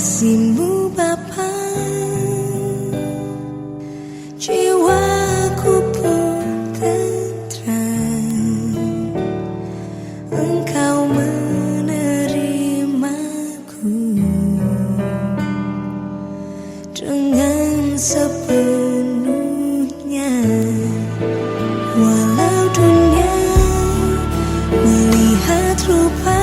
kasihmu Bapa, jiwaku pun tentram. Engkau menerimaku dengan sepenuhnya. Walau dunia melihat rupa,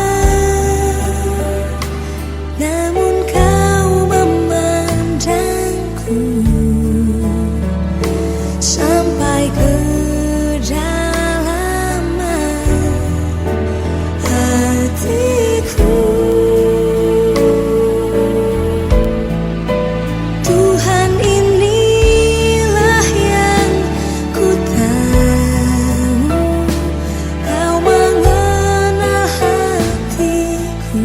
namun kau memandangku sampai ke kedalaman hatiku. Tuhan, inilah yang ku tahu, kau mengenal hatiku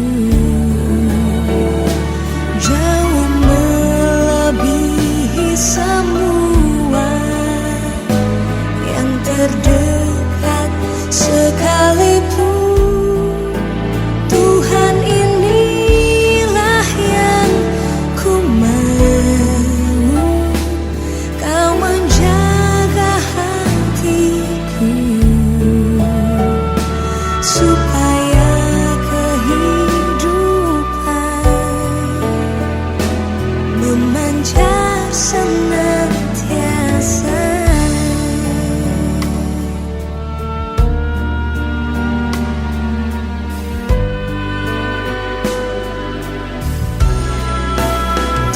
jauh melebihi semua yang terdekat sekalipun. Tuhan, inilah yang ku mau, kau menjaga hatiku supaya kehidupan memancar senantiasa.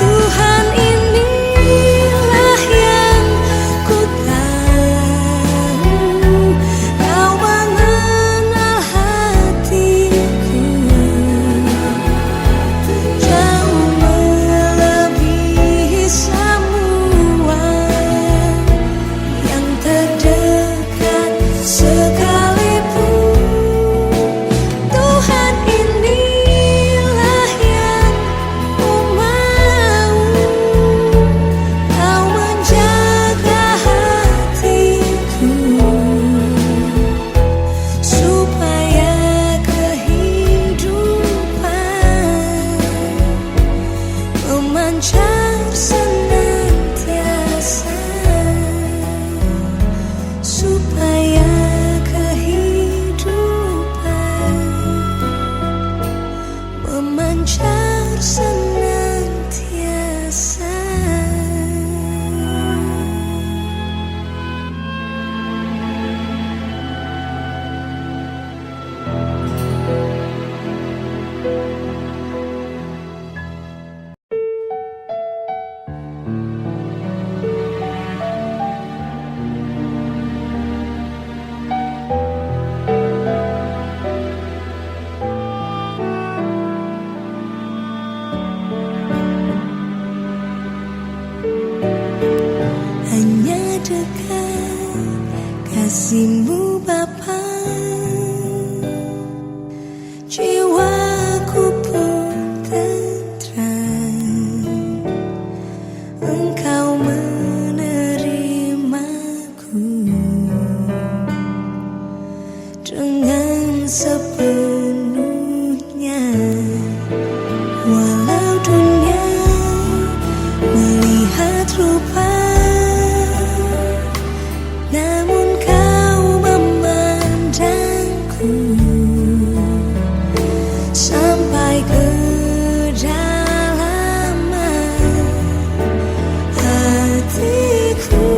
Tuhan, inilah yang ku tahu, kau mengenal hatiku jauh melebihi semua yang terdekat sekalipun. Tuhan, inilah yang ku mau, kau menjaga hatiku supaya kehidupan memancar senantiasa, supaya kehidupan memancar senantiasa. Hanya dekat kasihmu Bapa, jiwaku pun tentram. Engkau menerimaku dengan sepenuhnya. Walau dunia melihat rupa, namun kau memandangku sampai ke kedalaman hatiku.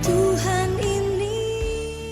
Tuhan, inilah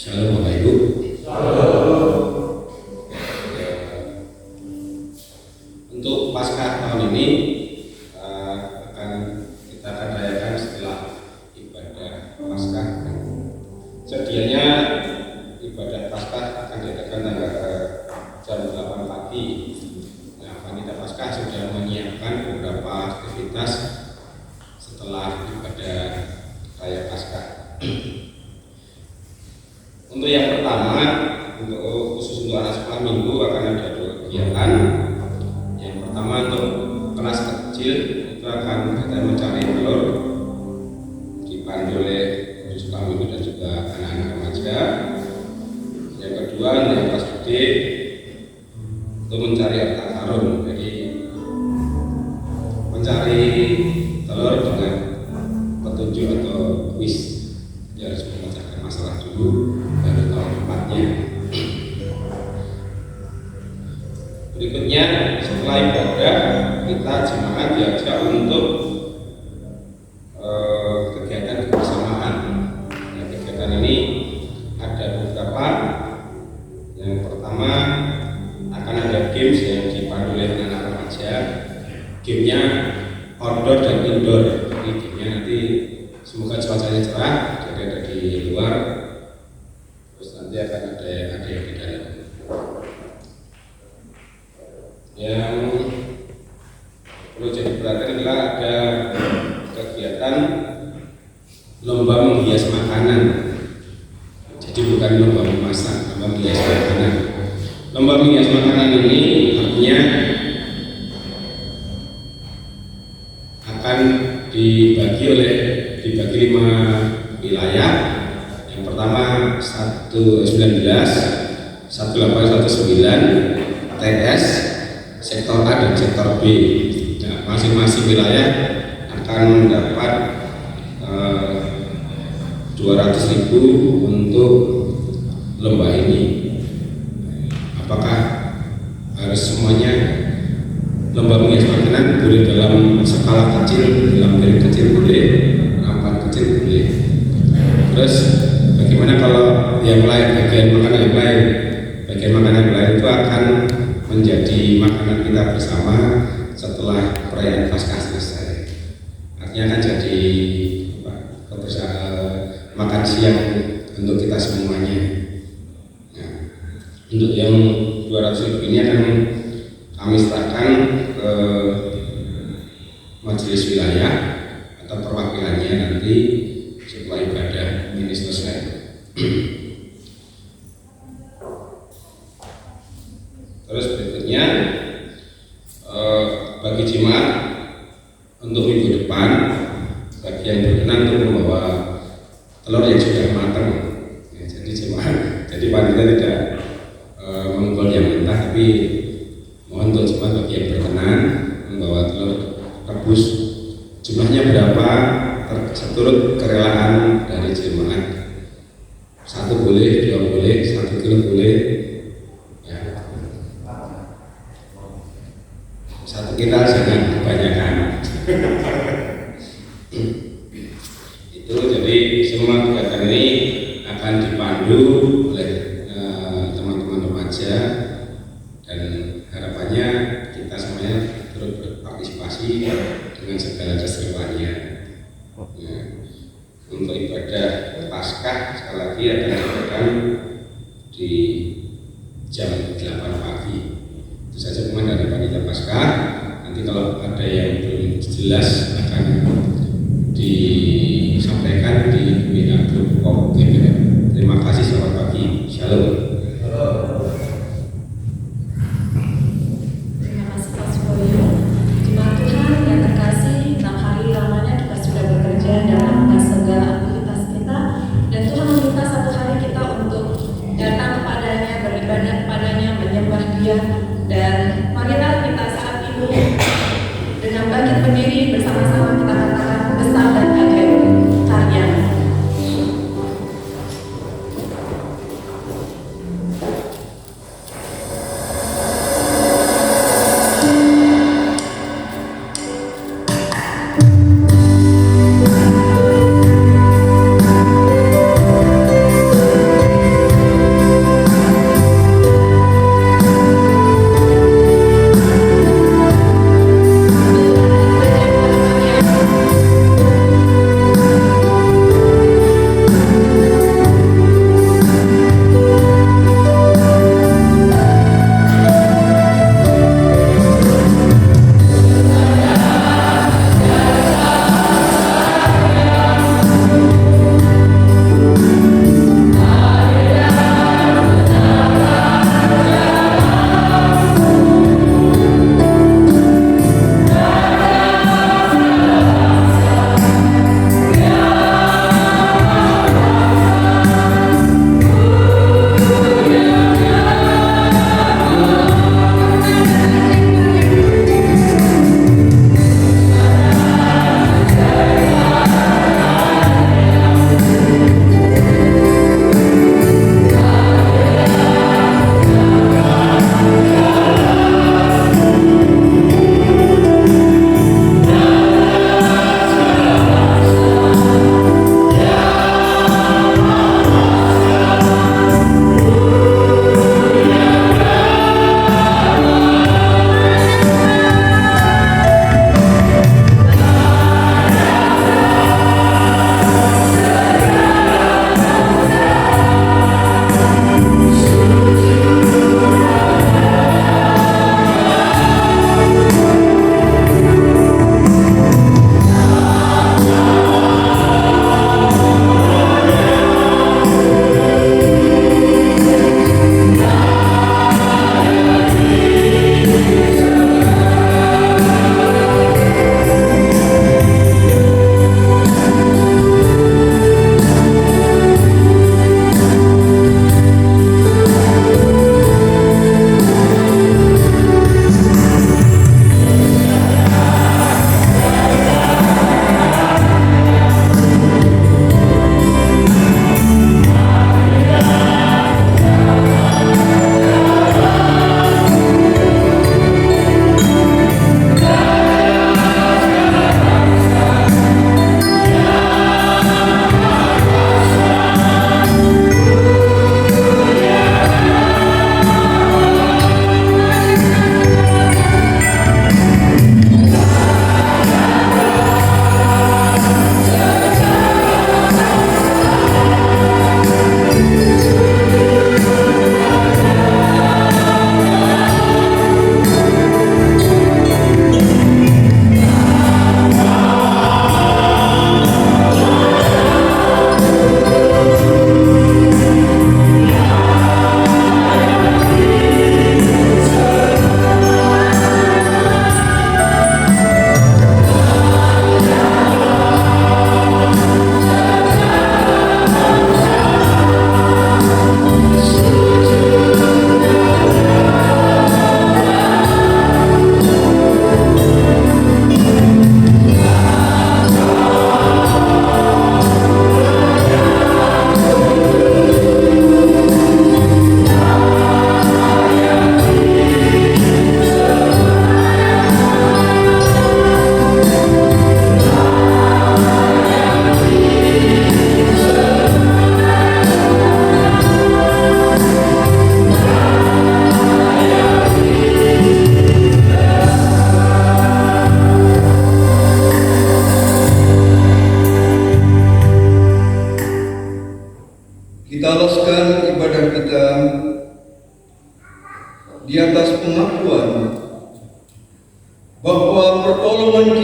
Shalom Bapak Ibu. Untuk Paskah tahun ini kita akan rayakan setelah ibadah Paskah. Sedianya ibadah Paskah akan diadakan jam 8 pagi. Nah, panitia Paskah sudah menyiapkan beberapa aktivitas setelah ibadah raya Paskah. Untuk yang pertama, khusus untuk anak sekolah minggu akan ada 2 kegiatan. Yang pertama untuk kelas kecil itu akan kita mencari telur, dipandu oleh guru sekolah minggu dan juga anak-anak remaja. Yang kedua untuk yang kelas gede itu mencari harta karun, jadi mencari telur dengan petunjuk atau kuis. Dia harus memecahkan masalah dulu baru tahu tempatnya. Berikutnya setelah ibadah kita jemaat diajak untuk kegiatan kebersamaan. Nah, kegiatan ini ada beberapa. Yang pertama akan ada games yang dipandu oleh anak remaja. Gamenya outdoor dan indoor. Jadi gamenya nanti semoga cuacanya cerah, jadi ada di luar. Terus nanti akan ada yang di dalam. Yang perlu jadi perhatian adalah ada kegiatan lomba menghias makanan. Jadi bukan lomba memasak, lomba menghias makanan. Lomba menghias makanan ini artinya akan dibagi 5 wilayah. Yang pertama 119, 1819 TS, sektor A dan sektor B. Nah, masing-masing wilayah akan mendapat 200.000 untuk lomba ini. Apakah harus semuanya lomba menghias makanan? Boleh dalam skala kecil, dalam piring kecil boleh, rampan kecil boleh. Terus bagaimana kalau yang lain, bagian makanan yang lain? Bagian makanan yang lain itu akan menjadi makanan kita bersama setelah perayaan Paskah selesai. Artinya akan jadi makan siang untuk kita semuanya. Nah, untuk yang 200.000 ini akan kami serahkan ke majelis wilayah atau perwakilannya nanti setelah ibadah ini selesai. Terus berikutnya bagi jemaat untuk minggu depan, bagi yang berkenan untuk membawa telur yang sudah matang, ya, jadi jemaat, jadi panitia tidak mengumpul yang mentah, tapi mohon untuk jemaat bagi yang berkenan membawa telur rebus. Jumlahnya berapa seturut kerelaan dari jemaat. 1 boleh, 2 boleh, 1 kilo boleh, ya. 1 kintal jangan kebanyakan. Itu jadi semua kegiatan ini akan dipandu oleh teman-teman remaja dan harapannya kita semuanya turut berpartisipasi dengan segala keseruannya. Nah, untuk ibadah Paskah sekali lagi akan diadakan di jam 8 pagi. Itu saja pengumuman dari panitia Paskah. Nanti kalau ada yang belum jelas akan disampaikan di WA grup GBM. Terima kasih, selamat pagi. Shalom. Terima kasih Pak Suwoyo. Jemaat Tuhan yang terkasih, 6 hari lamanya kita sudah bekerja dalam segala aktivitas kita, dan Tuhan meminta 1 hari kita untuk datang kepadanya, beribadah kepadanya, menyembah Dia. Dan marilah kita saat ini dengan bangkit berdiri bersama-sama kita katakan besar dan ajaib karya.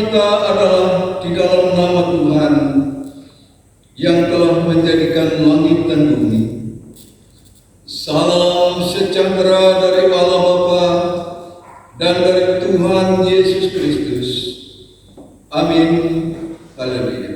kita adalah di dalam nama Tuhan yang telah menjadikan langit dan bumi. Salam sejahtera dari Allah Bapa dan dari Tuhan Yesus Kristus. Amin. Haleluya.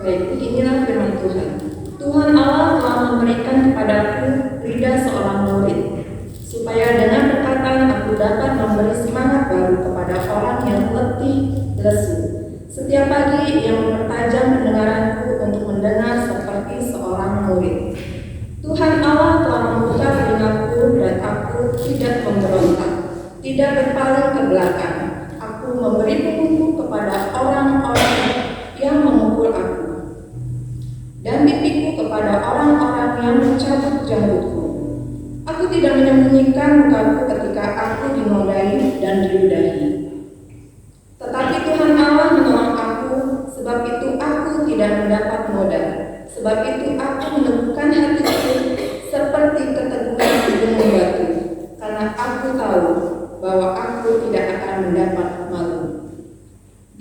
Baik, inilah firman Tuhan. Tuhan Allah telah memberikan kepadaku lidah seorang murid, supaya dengan perkataan aku dapat memberi semangat baru kepada orang yang letih lesu. Setiap pagi ia mempertajam pendengaranku untuk mendengar seperti seorang murid. Tuhan Allah telah membuka telingaku dan aku tidak memberontak, tidak berpaling ke belakang. Aku memberi punggungku kepada orang-orang yang memukul aku, dan pipiku kepada orang-orang yang mencabut janggutku. Aku tidak menyembunyikan mukaku ketika aku dinodai dan diludahi. Tetapi Tuhan Allah menolong aku, sebab itu aku tidak mendapat noda. Sebab itu aku meneguhkan hatiku seperti keteguhan di gunung batu, karena aku tahu bahwa aku tidak akan mendapat malu.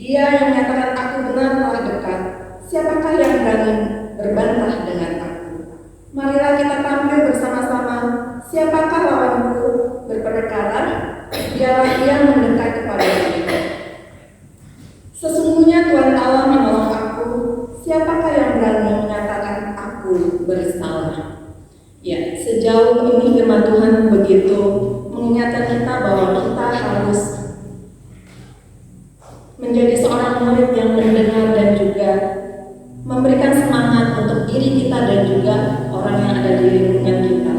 Dia yang menyatakan aku benar telah dekat. Siapakah yang berani berbantah dengan aku? Marilah kita tampil bersama-sama. Siapakah lawanku berperkara? Dialah yang mendekat kepada kita. Sesungguhnya Tuhan Allah menolong aku. Siapakah yang berani menyatakan Sejauh ini firman Tuhan begitu mengingatkan kita bahwa kita harus menjadi seorang murid yang mendengar dan juga memberikan semangat untuk diri kita dan juga orang yang ada di lingkungan kita.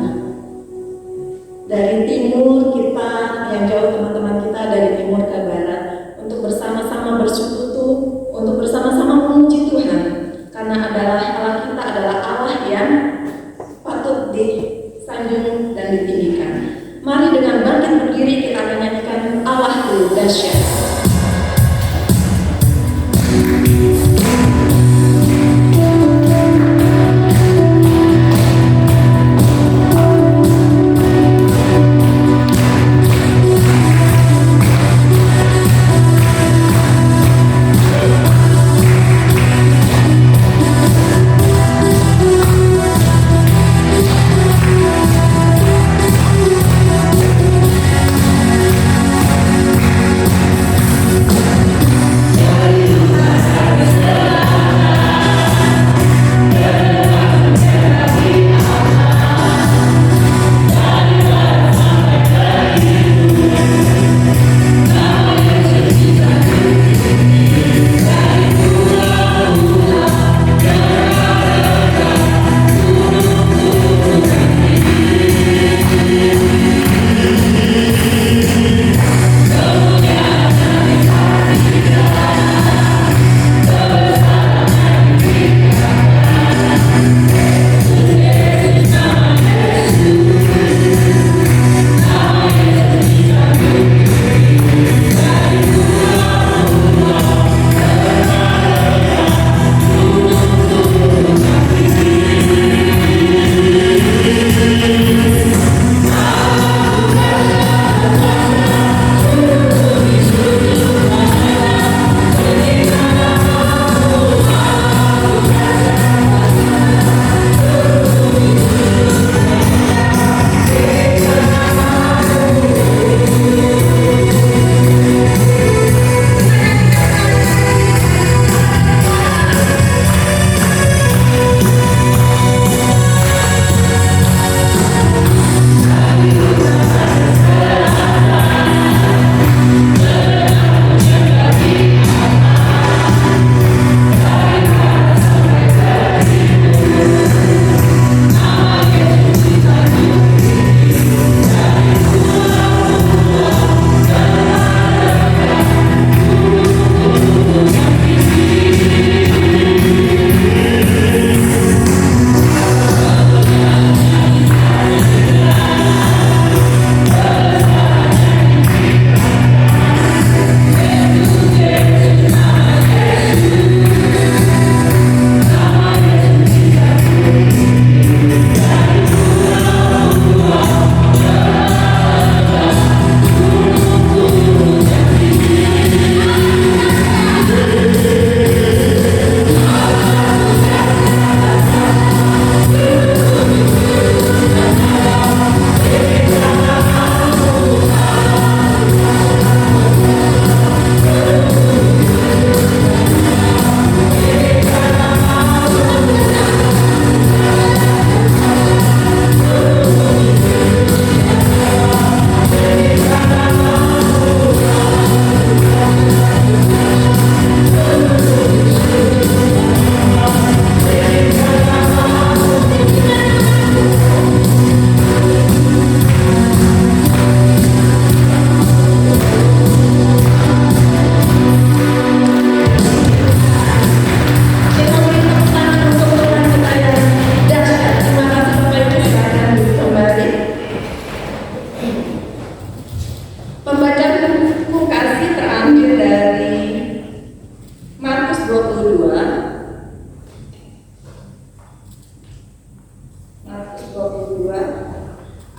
Dari timur kita yang jauh, teman-teman kita dari timur ke barat, untuk bersama-sama bersekutu, untuk bersama-sama memuji Tuhan, karena Allah kita adalah Allah yang patut disanjung dan ditinggikan. Mari dengan bangkit berdiri kita menyanyikan Allahku dahsyat.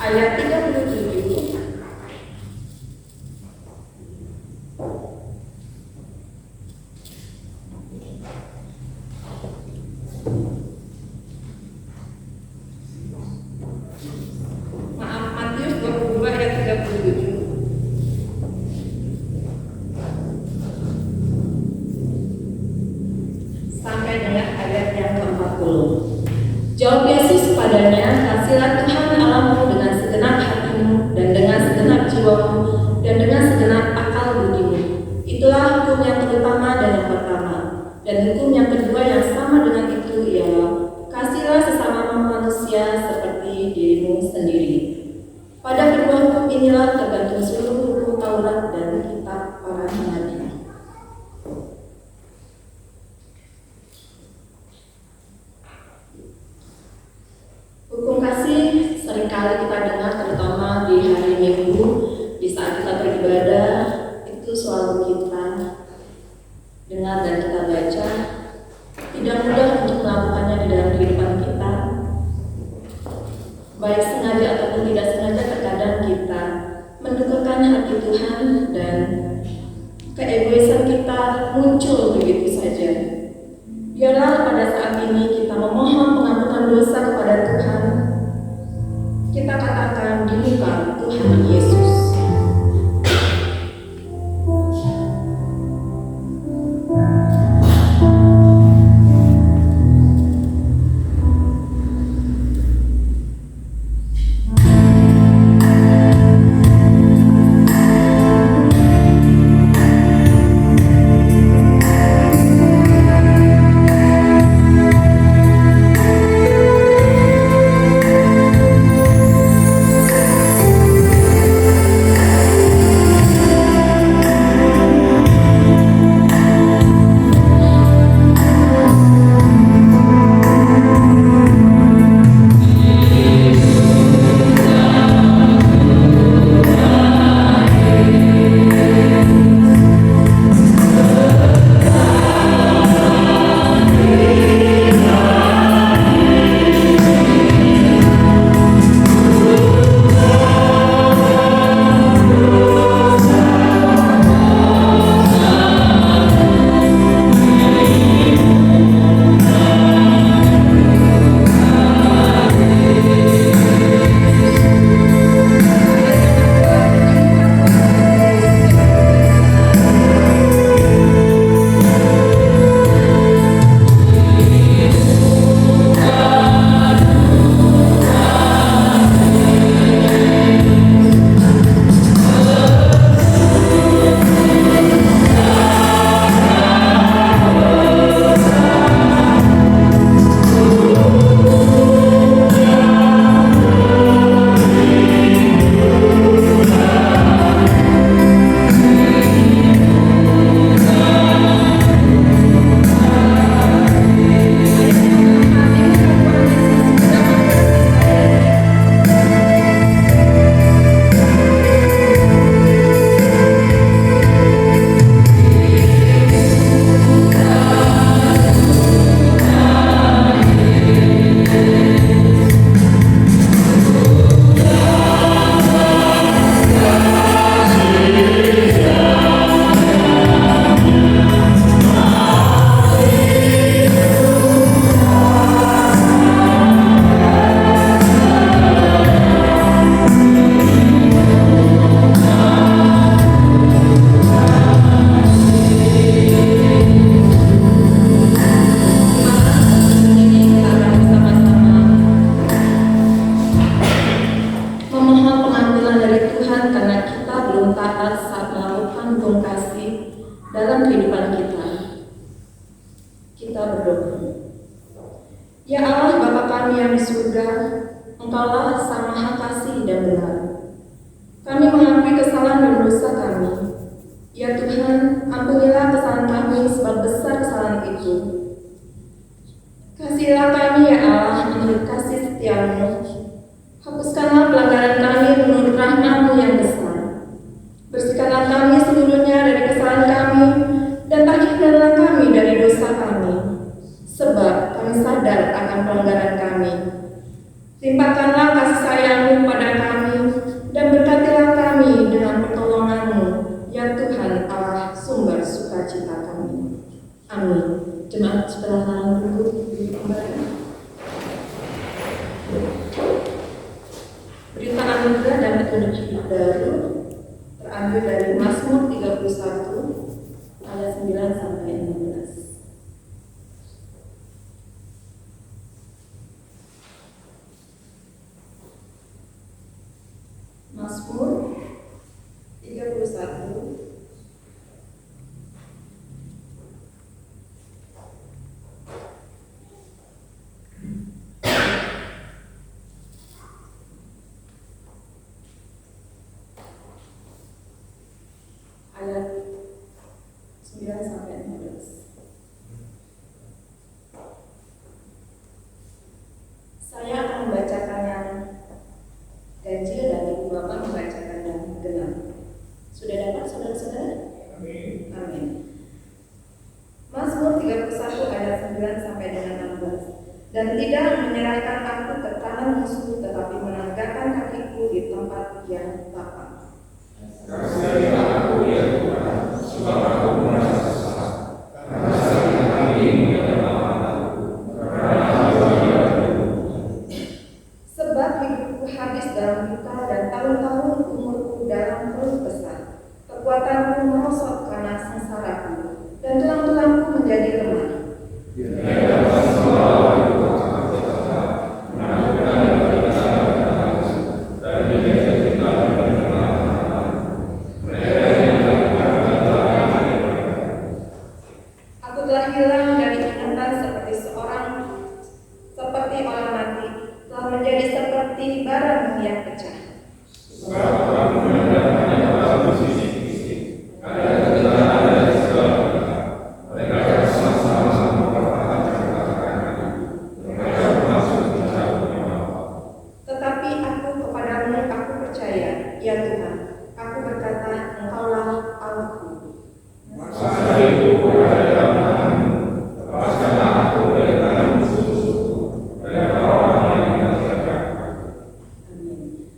Ayat 37. Matius 22 ayat 37. Sampai dengan ayat yang ke-40. Jawab Yesus padanya, kasihilah Tuhan Allahmu dengan segenap hatimu dan dengan segenap jiwamu dan dengan segenap akal budimu. Itulah hukum yang terutama dan yang pertama. Dan hukum yang kedua yang sama dengan itu ialah kasihlah sesama manusia seperti dirimu sendiri. Pada kedua hukum inilah tergantung seluruh hukum Taurat dan kitab para nabi. Hukum kasih seringkali kita dengar terutama di hari Minggu, di saat kita beribadah, itu selalu kita dengar dan kita baca. Tidak mudah untuk melakukannya di dalam kehidupan kita. Baik sengaja ataupun tidak sengaja, terkadang kita mendukakan hati Tuhan dan keegoisan kita muncul begitu saja. Biarlah pada saat ini kita memohon pengampunan dosa kepada Tuhan. Kita katakan di muka Tuhan Yesus. Engkaulah Sang Maha Kasih dan benar. Kami mengakui kesalahan dan dosa kami. Ya Tuhan, ampunilah kesalahan kami sebab besar kesalahan itu. Kasihilah kami ya Allah menurut kasih setiamu. Hapuskanlah pelanggaran kami menurut rahmat-Mu yang besar. Bersihkanlah kami seluruhnya dari kesalahan kami dan tahirkanlah kami dari dosa kami. Sebab kami sadar akan pelanggaran kami. Limpahkanlah kasih sayang-Mu pada kami dan berkatilah kami dengan pertolongan-Mu, ya Tuhan Allah sumber sukacita kami. Amin. Jemaat sebelah kanan duduk di kembali. Berita anugerah dan petunjuk hidup baru terambil dari Mazmur 31 ayat 9 sampai 16. Saya akan membacakan yang ganjil dan Ibu Bapak membacakan yang genap. Sudah dapat saudara-saudara? Amin. Mazmur 31 ayat 9 sampai dengan 16. Dan tidak menyerahkan aku ke tangan musuh, tetapi menegakkan kakiku di tempat yang tapak. Kasihanilah aku ya Tuhan, sebab aku merasa salah. Karena sakit hatimu adalah mataku, karena aku tidak berguna. Sebab hidupku habis dalam duka dan tahun-tahun umurku dalam keluh kesah. Kekuatanku merosot karena sengsaraku, dan tulang-tulangku menjadi lemah. Aku telah hilang dari ingatan seperti orang mati, telah menjadi seperti barang yang pecah. Sebab aku mendengarkannya dalam bisik-bisik, ada kebenaran dari segala pihak. Mereka bersama-sama mempertahankan kata-kata. Mereka bermaksud mencabut nyawa. Tetapi aku kepadamu aku percaya, ya Tuhan. Aku berkata, Engkaulah Allahku. Masa itu berada dalam tanganmu, lepaskanlah aku dari tangan musuh-musuhku, dari orang yang mengerjakan aku. Amin.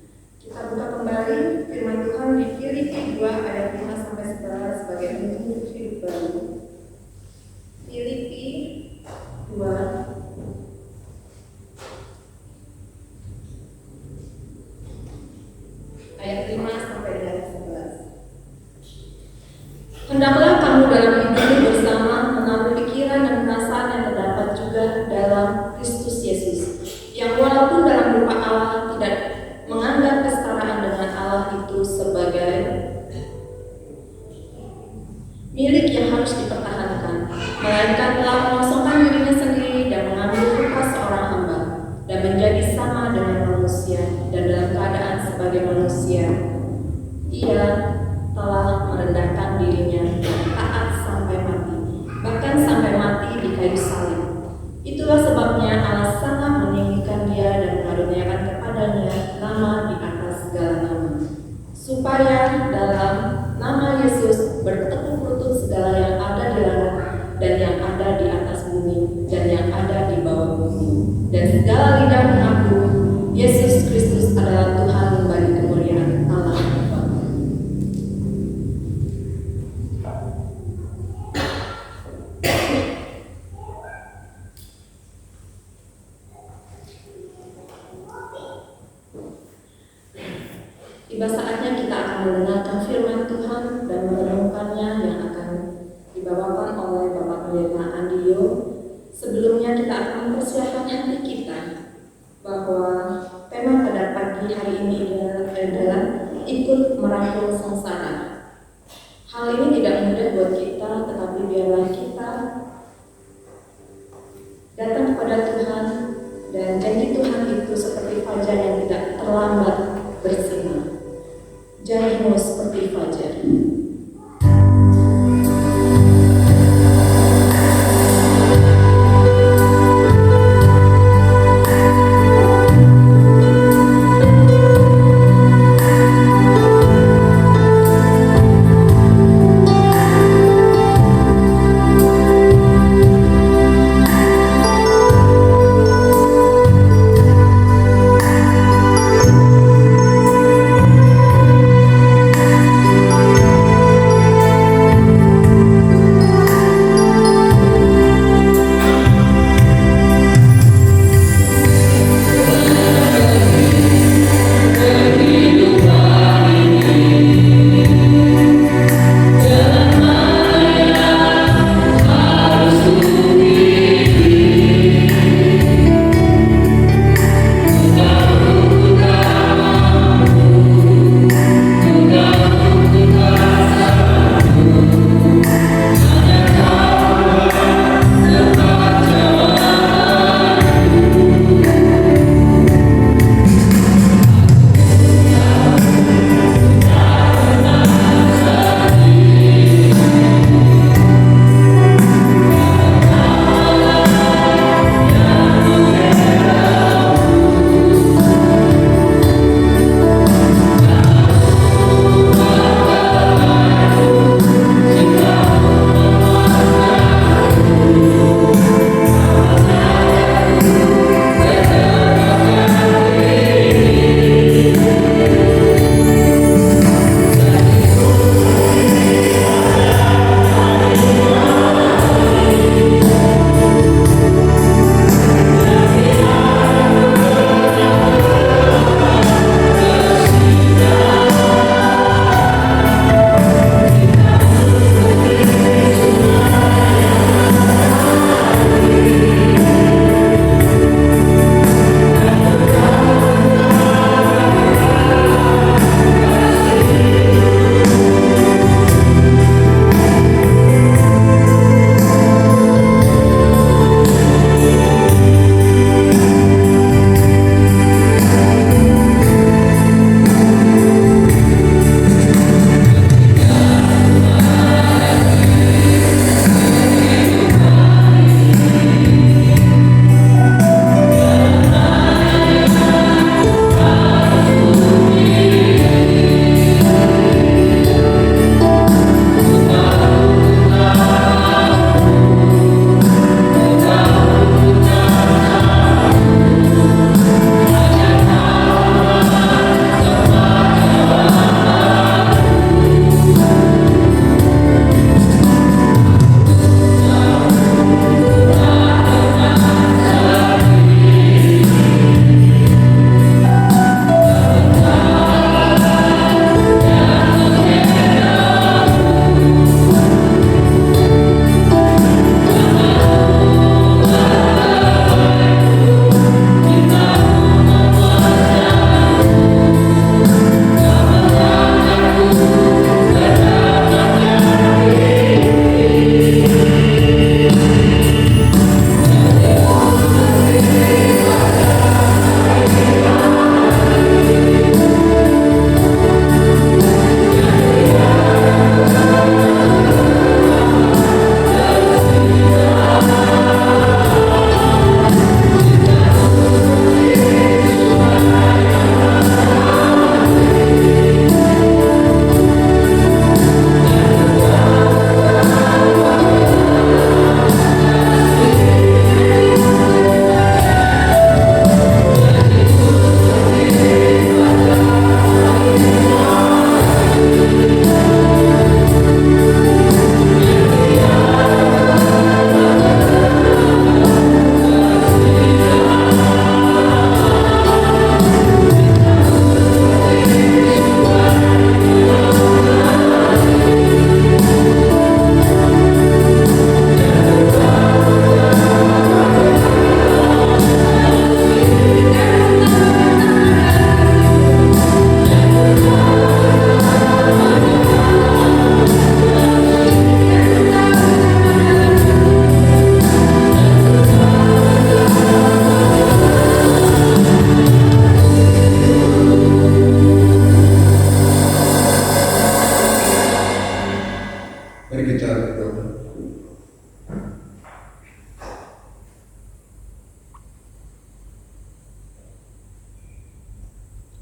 Kita buka kembali firman Tuhan di Filipi 2 ayat 5 sampai 11 sebagai bentuk hidup baru. Filipi 2 ayat 5 sampai dengan 11. Hendaklah kamu dalam hidup ini bersama mengambil pikiran dan perasaan yang terdapat juga dalam Kristus Yesus, yang walaupun dalam rupa Allah tidak menganggap kesetaraan dengan Allah itu sebagai milik yang harus dipertahankan, melainkan telah mengosongkan dirinya sendiri dan mengambil rupa seorang hamba dan menjadi sama dengan manusia, dan dalam keadaan sebagai manusia ia telah merendahkan dirinya dan taat sampai mati, bahkan sampai mati di kayu salib. Itulah sebabnya Allah sangat meninggikan dia dan mengaruniakan kepadanya nama di atas segala nama, supaya dalam nama Yesus bertekuk lutut segala yang ada di langit dan yang ada di atas bumi dan yang ada di bawah bumi, dan segala lidah mengaku Yesus Kristus adalah Tuhan bagi kemuliaan Allah Bapa. Tiba saatnya kita akan mendengarkan firman Tuhan dan merenungkannya yang akan dibawakan oleh Bapak Pendeta Andio. Sebelumnya kita akan mempersiapkan hati kita bahwa tema pada pagi hari ini adalah ikut merangkul sengsara. Hal ini tidak mudah buat kita, tetapi biarlah kita datang kepada Tuhan, dan janji Tuhan itu seperti fajar yang tidak terlambat bersinar. Janjimu seperti fajar.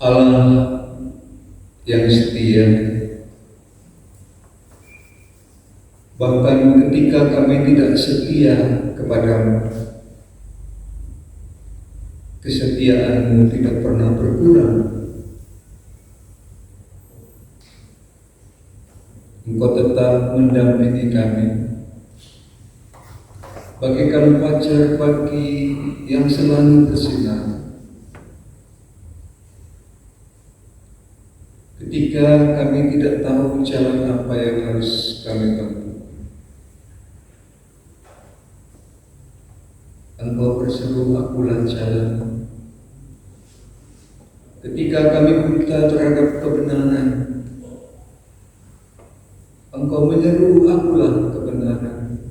Allah yang setia. Bahkan ketika kami tidak setia kepadamu, kesetiaan-Mu tidak pernah berkurang. Engkau tetap mendampingi kami, bagaikan fajar pagi yang selalu bersinar. Ketika kami tidak tahu jalan apa yang harus kami tempuh, Engkau berseru, akulah jalan. Ketika kami buta terhadap kebenaran, Engkau menyeru, akulah kebenaran.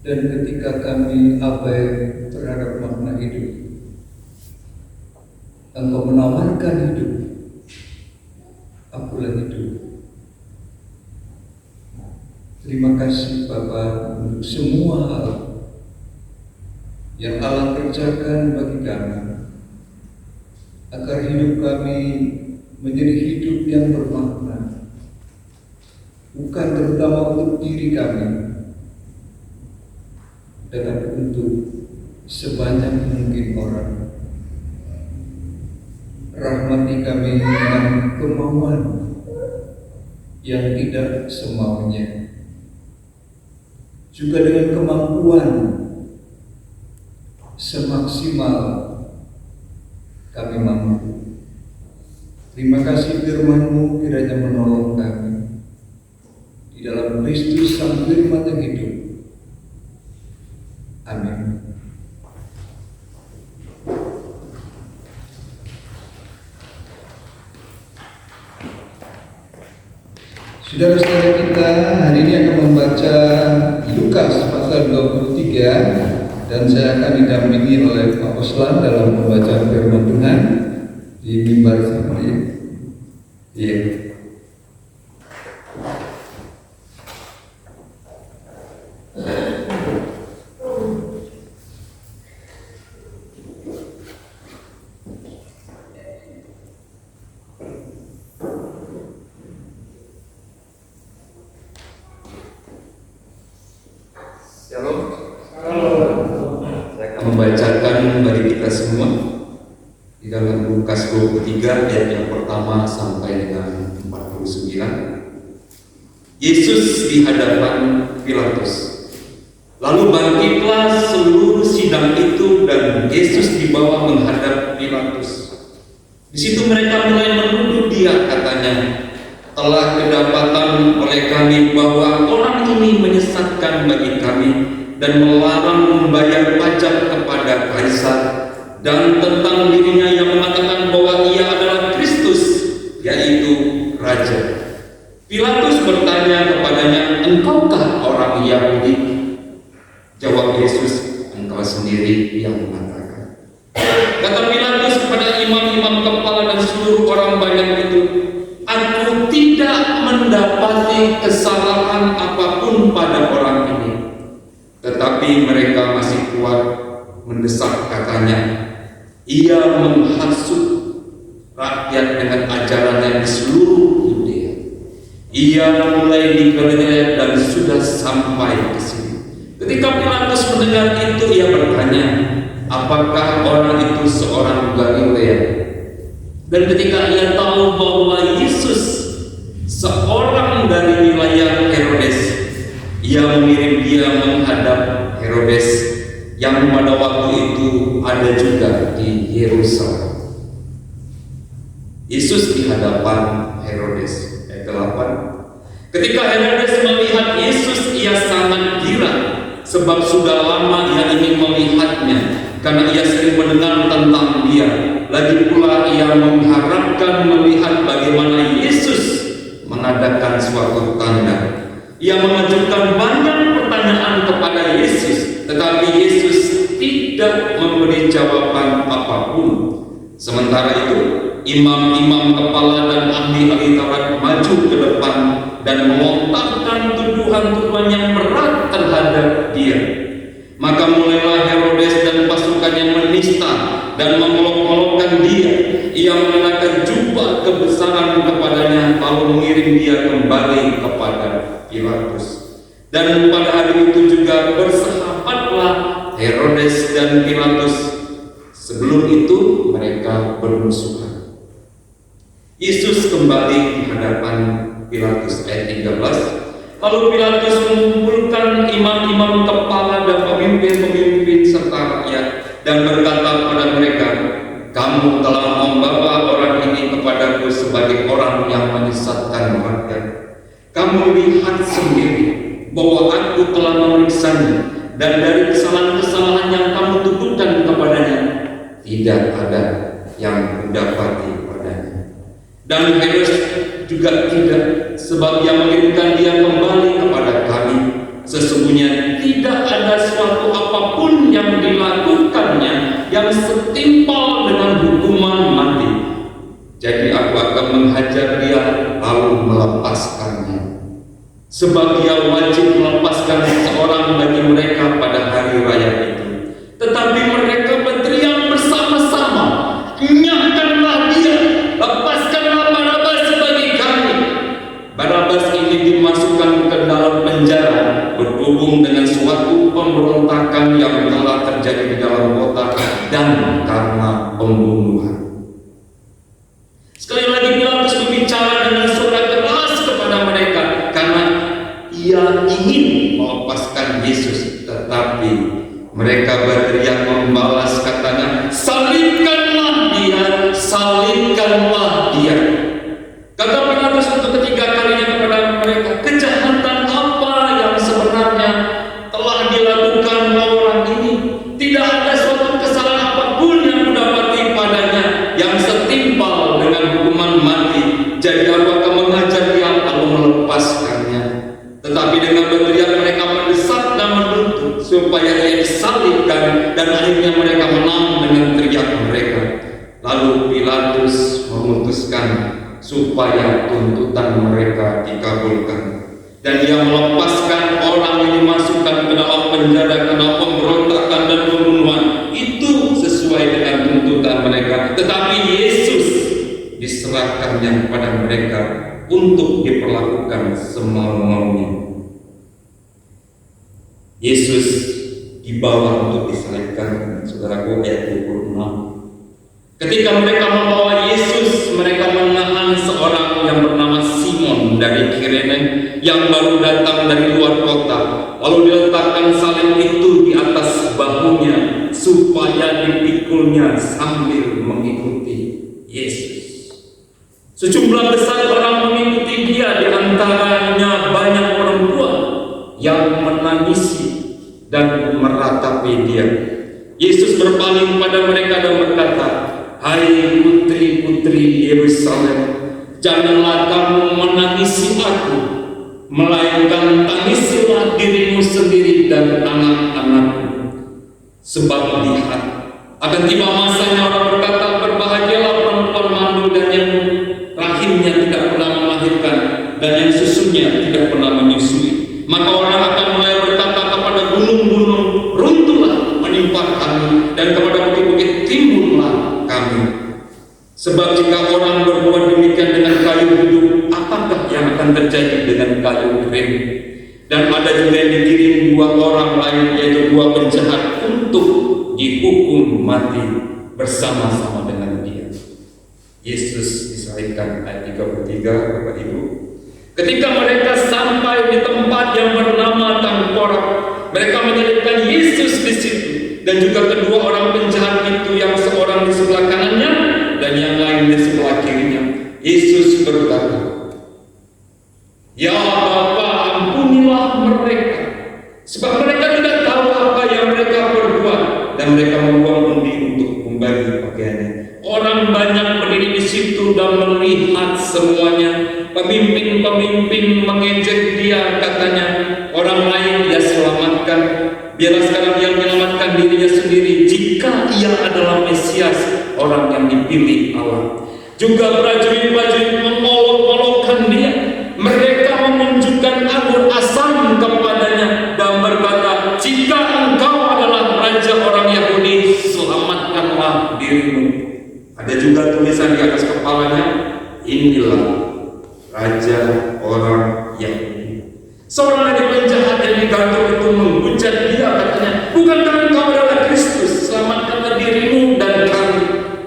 Dan ketika kami abai terhadap makna hidup, Engkau menawarkan hidup, akulah hidup. Terima kasih Bapa untuk semua hal yang Allah kerjakan bagi kami, agar hidup kami menjadi hidup yang bermakna, bukan terutama untuk diri kami, tetapi untuk sebanyak mungkin orang. Rahmati kami dengan kemauan yang tidak semaunya, juga dengan kemampuan semaksimal kami mampu. Terima kasih firman-Mu kiranya menolong kami di dalam Kristus Sang Firman yang hidup. Amin. Saudara-saudara kita, hari ini akan membaca Lukas pasal 23. Dan saya akan didampingi oleh Pak Oslan dalam pembacaan firman Tuhan di mimbar seperti ini. Iya. Membacakan bagi kita semua di dalam Lukas 23 ayat yang pertama sampai dengan 49. Yesus di hadapan Pilatus. Lalu bangkitlah seluruh sidang itu dan Yesus dibawa menghadap Pilatus. Di situ mereka mulai menuduh dia, katanya, telah kedapatan oleh kami bahwa orang ini menyesatkan bagi kami dan melarang membayar pajak kepada Kaisar, dan tentang dirinya yang mengatakan bahwa ia adalah Kristus, yaitu Raja. Pilatus bertanya kepadanya, engkaukah orang Yahudi? Jawab Yesus, engkau sendiri yang mengatakan. Kata Pilatus kepada imam-imam kepala dan seluruh orang banyak itu, aku tidak mendapati kesalahan apapun pada orang ini. Tetapi mereka masih kuat mendesak, katanya, ia menghasut rakyat dengan ajarannya di seluruh Yudea. Ia mulai di Galilea dan sudah sampai ke sini. Ketika Pilatus mendengar itu, ia bertanya, apakah orang itu seorang Galilea? Dan ketika ia tahu bahwa Yesus seorang dari wilayah Herodes, ia mengirim dia menghadap Herodes yang pada waktu itu ada juga di Yerusalem. Yesus di hadapan Herodes. Ayat 8. Ketika Herodes melihat Yesus, ia sangat gila, sebab sudah lama ia ingin melihatnya, karena ia sering mendengar tentang dia. Lagi pula ia mengharapkan melihat bagaimana Yesus mengadakan suatu tanda. Ia mengajukan banyak pertanyaan kepada Yesus, tetapi Yesus tidak memberi jawaban apapun. Sementara itu, imam-imam kepala dan ahli-ahli Taurat maju ke depan dan melontarkan tuduhan-tuduhan yang berat terhadap dia. Maka mulailah Herodes dan pasukannya menista dan mengolok-olokkan mengenakan dia. Ia mengenakan jubah kebesaran kepadanya, lalu mengirim dia kembali kepada Pilatus. Dan pada hari itu juga bersahabatlah Herodes dan Pilatus. Sebelum itu mereka bermusuhan. Yesus kembali di hadapan Pilatus, ayat 13. Lalu Pilatus mengumpulkan imam-imam kepala dan pemimpin-pemimpin serta rakyat dan berkata kepada mereka, "Kamu telah membawa orang ini kepadaku sebagai orang yang menyesatkan rakyat. Kamu lihat sendiri bahwa aku telah memeriksanya, dan dari kesalahan-kesalahan yang kamu tuduhkan kepadanya, tidak ada yang mendapati padanya. Dan Herodes juga tidak, sebab ia mengirimkan dia kembali kepada kami. Sesungguhnya tidak ada suatu apapun yang dilakukannya yang setimpal dengan hukuman mati. Jadi aku akan menghajar dia lalu melepaskannya. Sebab ia wajib melepaskan seseorang bagi mereka pada hari raya itu." Tetapi mereka berteriak bersama-sama, "Nyahkanlah dia, lepaskanlah Barabas sebagai kami." Barabas ini dimasukkan ke dalam penjara berhubung dengan suatu pemberontakan yang telah terjadi di dalam kota dan karena pembunuhan. Sekali lagi Pilatus berbicara dengan suara keras kepada mereka karena ia ingin melepaskan Yesus, tetapi mereka berteriak membalas, katanya, "Salibkanlah dia, salibkanlah dia." Kata Pilatus untuk ketiga kalinya kepada mereka, "Kejahatan apa yang sebenarnya telah dilakukan orang ini? Tidak ada suatu kesalahan apapun yang kudapati padanya yang setimpal dengan hukuman mati. Jadi aku akan menghajar dia lalu melepaskannya." Tetapi dengan berteriak mereka mendesak dan menuntut supaya ia disalibkan, dan akhirnya mereka menang dengan teriak mereka. Lalu Pilatus memutuskan supaya tuntutan mereka dikabulkan, dan ia melepaskan orang yang dimasukkan ke dalam penjara karena pemberontakan dan pembunuhan. Itu sesuai dengan tuntutan mereka. Tetapi Yesus diserahkannya kepada mereka untuk diperlakukan semau-maunya. Yesus dibawa untuk disalibkan, saudaraku, ayat 26. Ketika mereka membawa Yesus, mereka menahan seorang yang bernama Simon dari Kirene yang baru datang dari luar kota. Lalu diletakkan salib itu di atas bahunya supaya dipikulnya sambil mengikuti Yesus. Sejumlah besar orang mengikuti dia, di antaranya banyak perempuan yang menangisi dan meratapi dia. Yesus berpaling pada mereka dan berkata, "Hai putri-putri Yerusalem, janganlah kamu menangisi aku, melainkan tangisilah dirimu sendiri dan anak-anakmu. Sebab lihat, akan tiba masanya orang berkata, berbahagialah perempuan mandul dan yang rahimnya tidak pernah melahirkan, dan yang susunya tidak pernah menyusui. Maka orang akan mulai berkata kepada gunung-gunung, runtuhlah menimpa kami, dan kepada bukit-bukit timbullah kami. Sebab jika orang berbuat demikian dengan kayu hidup, apakah yang akan terjadi dengan kayu kering? Dan ada juga yang dikirim dua orang lain, yaitu dua penjahat, untuk dihukum mati bersama-sama dengan dia." Yesus disalibkan, ayat 33, Bapak Ibu. Ketika mereka sampai di tempat yang bernama Tangkorak, mereka menyalibkan Yesus di situ, dan juga kedua orang penjahat itu, yang seorang di sebelah kanannya dan yang lain di sebelah kirinya. Yesus berkata, "Ya Bapa, ampunilah mereka, sebab mereka tidak tahu apa yang mereka perbuat." Dan mereka membuang undi untuk membagi pakaiannya. Orang banyak berdiri di situ dan melihat semuanya. Pemimpin-pemimpin mengejek dia, katanya, "Orang lain dia selamatkan, biarlah sekarang dia menyelamatkan dirinya sendiri jika ia adalah Mesias, orang yang dipilih Allah." Juga prajurit-prajurit mengolok-olokkan dia. Mereka menunjukkan anggur asam kepadanya dan berkata, "Jika engkau adalah raja orang Yahudi, selamatkanlah dirimu." Ada juga tulisan di atas kepalanya, inilah Raja orang Yahudi. Seorang dari penjahat yang digantung itu menghujat dia, katanya, bukankah engkau adalah Kristus? Selamatkanlah dirimu dan kami.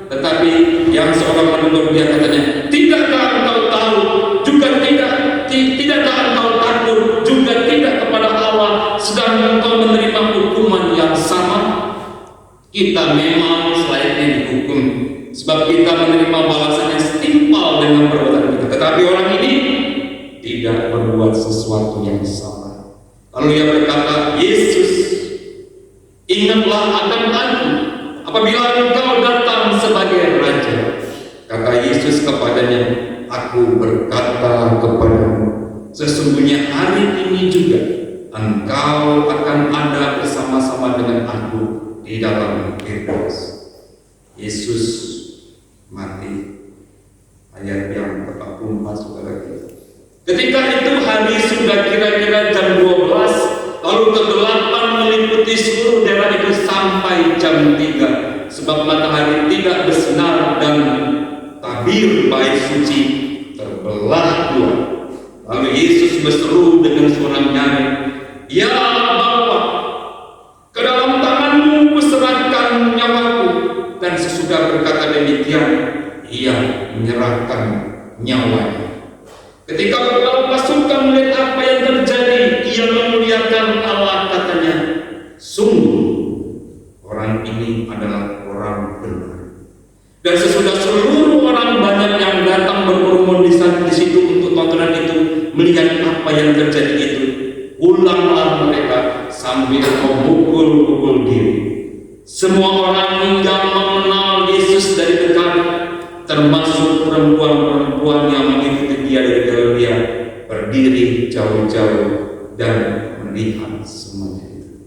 Tetapi yang seorang menegur dia, katanya, tidakkah engkau tahu, juga tidakkah engkau takut, juga tidak kepada Allah, sedang engkau menerima hukuman yang sama? Kita memang selayaknya dihukum, sebab kita menerima balasan yang setimpal dengan perbuatan kita. Tetapi orang ini tidak berbuat sesuatu yang sama. Lalu ia berkata, Yesus, ingatlah akan aku apabila engkau datang sebagai Raja. Kata Yesus kepadanya, aku berkata kepadamu, sesungguhnya hari ini juga engkau akan ada bersama-sama dengan aku di dalam Firdaus. Yesus mati. Ayat yang ke-44, saudara kita. Ketika itu hari sudah kira-kira jam 12, lalu kegelapan meliputi seluruh daerah itu sampai jam 3, sebab matahari tidak bersinar dan tabir bait suci terbelah dua. Lalu Yesus berseru dengan suara nyaring, ya Bapa, ke dalam tanganmu kuserahkan nyawaku. Dan sesudah berkata demikian, ia menyerahkan nyawanya. Ketika kepala pasukan melihat apa yang terjadi, ia memuliakan Allah, katanya, sungguh orang ini adalah orang benar. Dan sesudah seluruh orang banyak yang datang berkerumun di situ untuk tontonan itu, melihat apa yang terjadi itu, ulanglah mereka sambil memukul-mukul diri. Semua orang hingga mengenal Yesus dari dekat, termasuk perempuan-perempuan yang mengikuti dia dari Galilea, berdiri jauh-jauh dan melihat semuanya itu.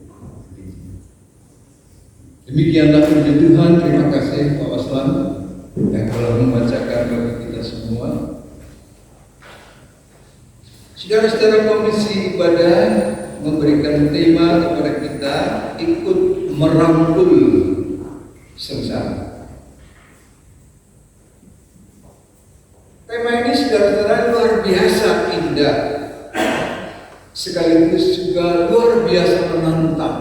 Demikianlah firman Tuhan. Terima kasih Pak Waslan yang telah membacakan bagi kita semua. Saudara-saudara, Komisi Ibadah memberikan tema kepada kita, ikut merangkul sengsara. Tema ini, saudara-saudara, luar biasa indah, sekaligus juga luar biasa menantang.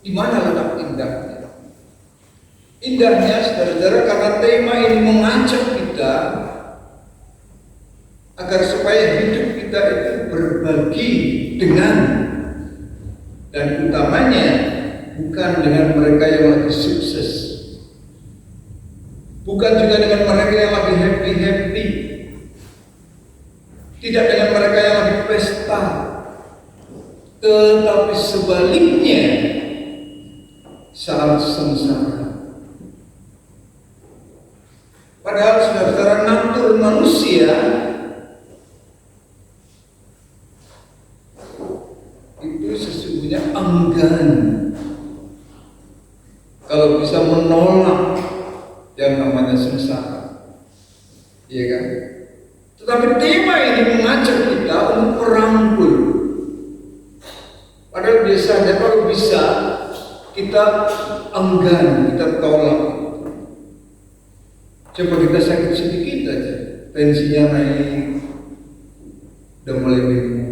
Di mana letak indahnya? Indahnya, saudara-saudara, karena tema ini mengajak kita agar supaya hidup kita itu berbagi dengan, dan utamanya bukan dengan mereka yang lagi sukses, bukan juga dengan mereka yang lagi happy-happy, tidak dengan mereka yang lagi pesta, tetapi sebaliknya saat sengsara. Padahal saudara-saudara, natur manusia itu sesungguhnya enggan kalau bisa menolak yang namanya sengsara, iya kan? Tetapi tema ini mengajak kita untuk merangkul. Padahal biasanya kalau bisa kita enggan, kita tolak. Coba kita sakit sedikit aja, tensinya naik, udah mulai bingung,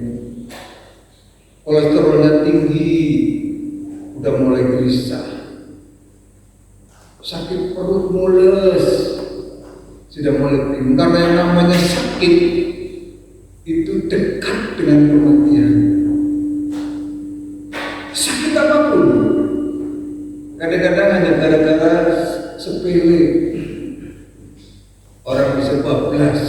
kolesterolnya tinggi, udah mulai gelisah, sakit perut mules, sudah mulai bingung. Karena yang namanya sakit itu dekat dengan kematian. Sakit apapun, kadang-kadang hanya gara-gara sepele orang bisa bablas.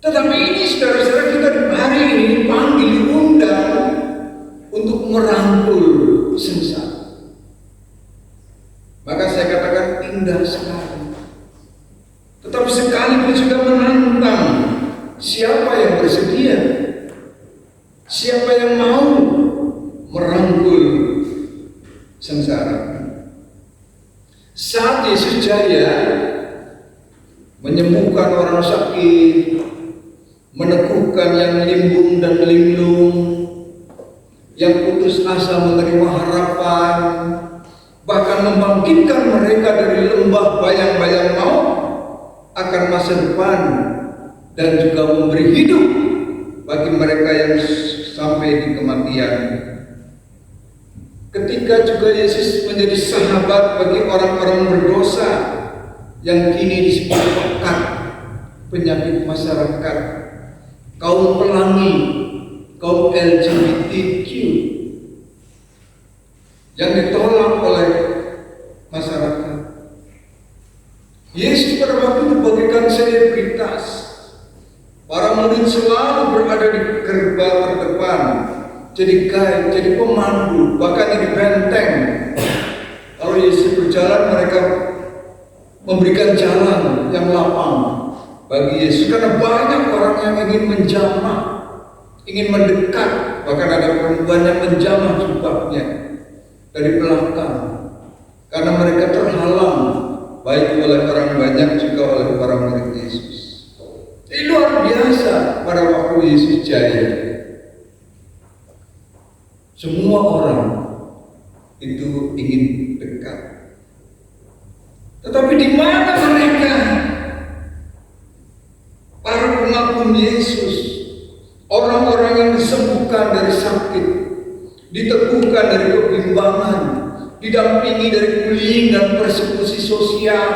Tetapi ini, saudara-saudara, kita hari ini dipanggil, diundang untuk merangkul sengsara. Maka saya katakan indah sekali, tetapi sekaligus juga menantang. Siapa yang bersedia? Siapa yang mau merangkul sengsara? Saat Yesus Jaya menyembuhkan orang sakit, meneguhkan yang limbung dan linglung, yang putus asa menerima harapan, bahkan membangkitkan lembah bayang-bayang maut akan masa depan dan juga memberi hidup bagi mereka yang sampai di kematian. Ketika juga Yesus menjadi sahabat bagi orang-orang berdosa yang kini disebut pekat, penyakit masyarakat, kaum pelangi, kaum LGBTQ yang ditolak oleh masyarakat. Yesus pada waktu itu bagaikan selebritas. Para murid selalu berada di gerbang terdepan, jadi guide, jadi pemandu, bahkan jadi benteng. Kalau Yesus berjalan, mereka memberikan jalan yang lapang bagi Yesus, karena banyak orang yang ingin menjamah, ingin mendekat. Bahkan ada perempuan yang menjamah jubahnya dari belakang, karena mereka terhalang baik oleh orang banyak juga oleh para murid Yesus. Ini luar biasa pada waktu Yesus jaya. Semua orang itu ingin dekat. Tetapi di mana mereka? Para pengagum Yesus, orang-orang yang disembuhkan dari sakit, diteguhkan dari kebimbangan, didampingi dari bullying dan persekusi sosial.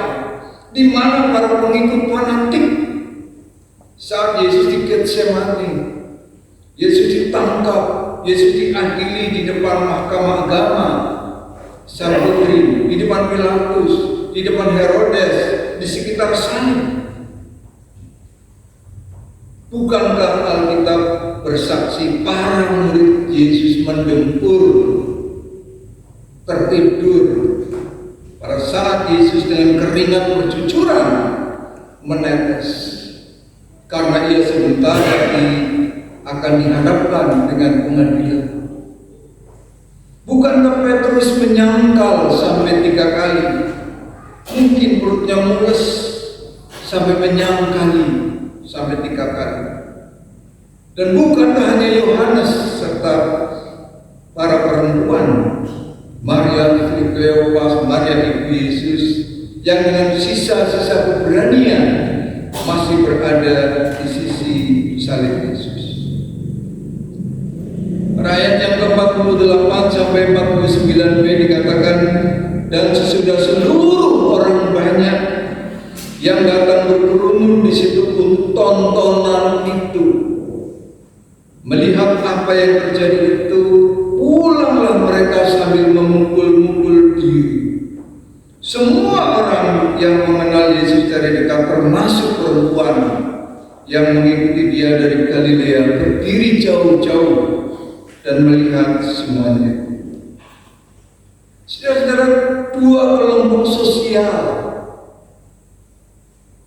Di mana para pengikut fanatik? Saat Yesus di Getsemani, Yesus ditangkap, Yesus diadili di depan mahkamah agama, Sanhedrin, di depan Pilatus, di depan Herodes, di sekitar salib. Bukankah Alkitab bersaksi para murid Yesus mendengkur, tertidur pada saat Yesus dengan keringat bercucuran menetes, karena ia sebentar lagi akan dihadapkan dengan pengadilan. Bukankah Petrus menyangkal sampai 3 kali? Mungkin perutnya mules sampai menyangkali sampai 3 kali. Dan bukankah hanya Yohanes serta para perempuan, Maria istri Kleopas, Maria ibu Yesus, yang dengan sisa-sisa keberanian masih berada di sisi salib Yesus. Ayat yang ke-48 sampai 49b dikatakan, dan sesudah seluruh orang banyak yang datang berkerumun di situ untuk tontonan itu, melihat apa yang terjadi itu, pulanglah mereka sambil memukul-mukul diri. Semua orang yang mengenal Yesus dari dekat, termasuk perempuan yang mengikuti dia dari Galilea, berdiri jauh-jauh dan melihat semuanya. Saudara-saudara, 2 kelompok sosial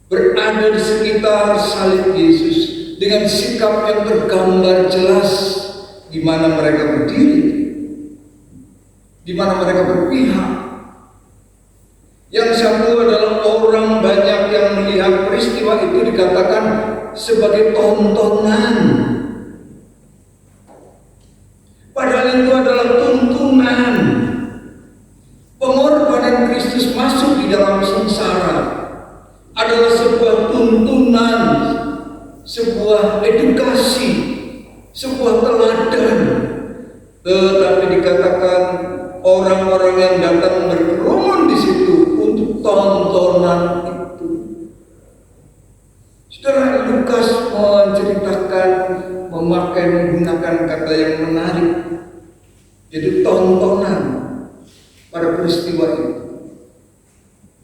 berada di sekitar salib Yesus dengan sikap yang tergambar jelas di mana mereka berdiri, di mana mereka berpihak. Yang satu adalah orang banyak yang melihat peristiwa itu dikatakan sebagai tontonan, padahal itu adalah tuntunan. Pengorbanan Kristus masuk di dalam sengsara adalah sebuah tuntunan, sebuah edukasi, sebuah teladan. Tetapi dikatakan orang-orang yang datang berkerumun di situ untuk tontonan itu. Saudara, Lukas menceritakan, menggunakan kata yang menarik, jadi tontonan pada peristiwa itu.